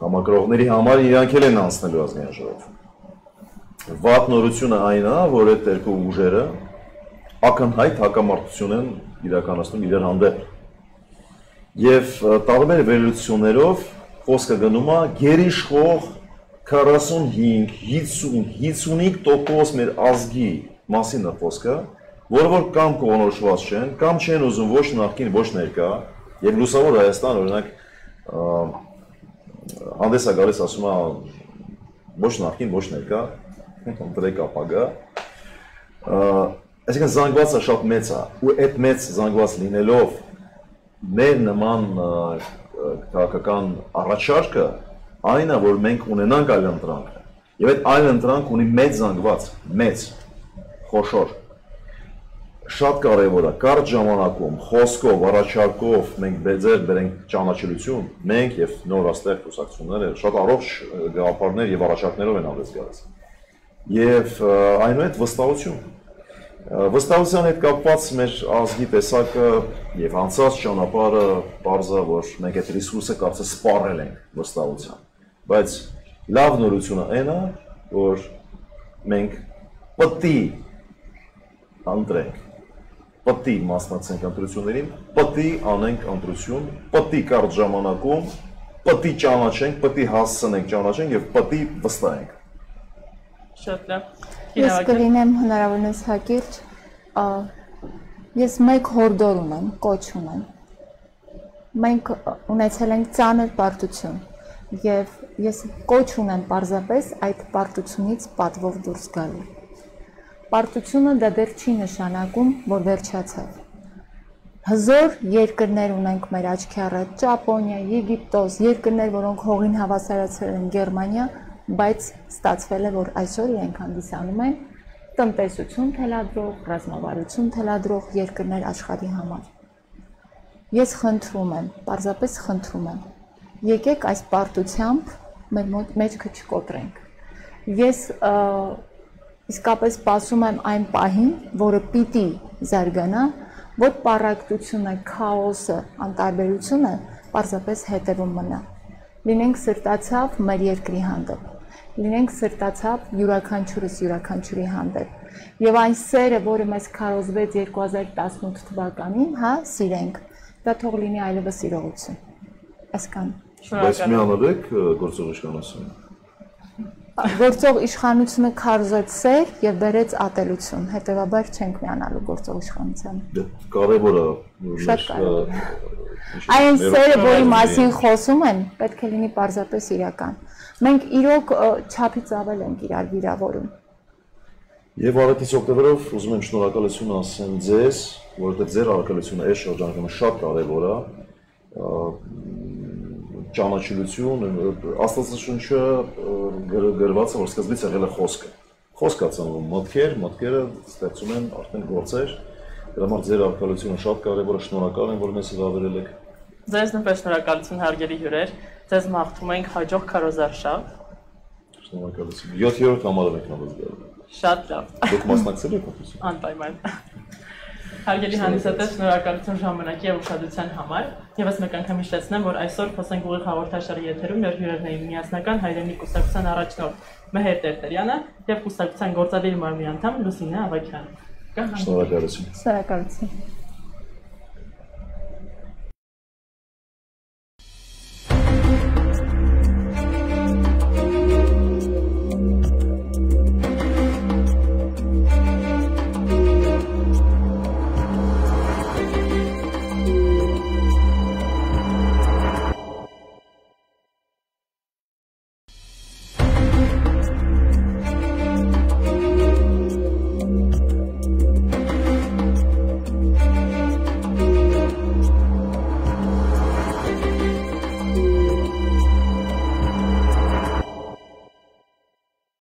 համակրողների համար իրանք են անցնելու ազգային ժողով։ Վատ նորությունը այն է, որ այդ երկու ուժերը ակնհայտ հակամարտություն են իրականացնում իրար հանդեպ։ Եվ տարբեր վերլուծություններով խոսքը գնում է գերիշխող 45-55% մեր ազգի մասին է խոսքը, որը որ կամ կողմնորոշված չեն, կամ չեն ուզում ոչ նախկին, ոչ ներկա, եւ լուսավոր Հայաստան օրինակ հանդես է գալիս ասում է ոչ նախկին, ոչ ներկա, ընտրեք ապագա, այսինքն զանգվածը շատ մեծ է, ու այդ մեծ զանգված լինելով մեր նման քաղաքական առաջարկը այն է, որ մենք ունենանք այլ ընտրանք, եւ այդ այլ ընտրանք ունի մեծ զանգված, մեծ, խոշոր, շատ կարևոր է, կարճ ժամանակում, խոսքով, առաջարկով մենք ձեր բերենք ճանաչելություն, մենք եւ նորաստեղծ կուսակցությունները շատ առողջ գաղափարներ եւ առաջարկներով են հանդես գալիս։ Եվ այնուհետ վստահություն։ Վստահության հետ կապված մեր ազգի տեսակը եւ անցած ճանապարհը բարձ է, որ մենք այդ ռեսուրսը կարծես սպառել ենք վստահության։ Բայց լավ նորությունը այն է, որ մենք պետք է ընտրենք, պետք է մասնակցենք ընտրություններին, պետք է անենք ընտրություն, պետք է կարճ ժամանակում, պետք է ճանաչենք, պետք է հասցնենք ճանաչենք եւ պետք է վստահենք։ Շատ լավ։ Ես կլինեմ հնարավորինս հակիրճ, ես մեկ հորդոր ունեմ, կոչ ունեմ։ Մենք ունեցել ենք ծանր պարտություն, եւ ես կոչ ունեմ պարզապես այդ պարտությունից պատվով դուրս գալու։ Պարտությունը դա դեռ չի նշանակում, որ վերջացավ։ Հզոր երկրներ ունենք մեր աչքի առաջ, Ճապոնիա, Եգիպտոս, երկրներ, որոնք հողին հավասարացրել են Գերմանիա, բայց ստացվել է, որ այսօր իրենք հանդիսանում են տնտեսություն թելադրող, ռազմավարություն թելադրող երկրներ աշխարհի համար։ Ես խնդրում եմ, պարզապես խնդրում եմ, եկեք այս պարտությամբ մեր մեջքը չկոտրենք։ Ես իսկապես սպասում եմ այն պահին, որը պիտի զարգանա, որ պարակտությունը, քաոսը, անտարբերությունը պարզապես հետևում մնա։ Լինենք սրտացավ մեր երկրի հանդեպ, լինենք սրտացավ յուրաքանչյուրս յուրաքանչյուրի հանդեպ։ Եվ այն սերը, որը մեզ քարոզվեց 2018 թվականին, հա, սիրենք, դա թող լինի այլևս իրողություն։ Այսքան։ Բայց միանալեք գործող իշխանությունը։ Գործող իշխանությունը քարոզեց սեր եւ բերեց ատելություն, հետեւաբար չենք միանալու գործող իշխանությանը։ Կարևոր է։ Շատ կարևոր է։ Այն սերը, որի մասին խոսում են, պետք է լինի պարզապես իրական։ Մենք իրոք չափից ավել ենք իրար վիրավորում։ Եվ արդյոք օգտվելով ուզում եմ շնորհակալություն ասեմ ձեզ, որովհետեւ ձեր արկելությունը այս շրջանում շատ կարևոր է։ Ճանաչելություն, Աստվածաշունչը գրված է, որ սկզբից եղել է խոսքը։ Խոսքը ծնվում մտքեր, մտքերը ստեղծում են արդեն գործեր։ Դրա համար ձեր արկելությունը շատ կարևոր է, շնորհակալ եմ, որ մեզ հրավիրել եք։ Ձեզ նույնպես շնորհակալություն հարգելի հյուրեր, ձեզ մաղթում ենք հաջող քարոզարշավ։ Շնորհակալություն։ 7-րդ համարը եք նավազ գալու։ Շատ լավ։ Դուք մասնակցել եք ուսուցում։ Անպայման։ Հարգելի հանդիսատես, շնորհակալություն ժամանակի եւ ուշադրության համար։ Եվս մեկ անգամ հիշեցնեմ, որ այսօր խոսենք ուղիղ հաղորդաշարի եթերում մեր հյուրերն էին միասնական հայրենի կուսակցության առաջնորդ Մեհեր Տերտերյանը եւ կուսակցության գործադիր մարմնի անդամ Լուսինե Ավագյանը։ Շնորհակալություն։ Շնորհակալություն։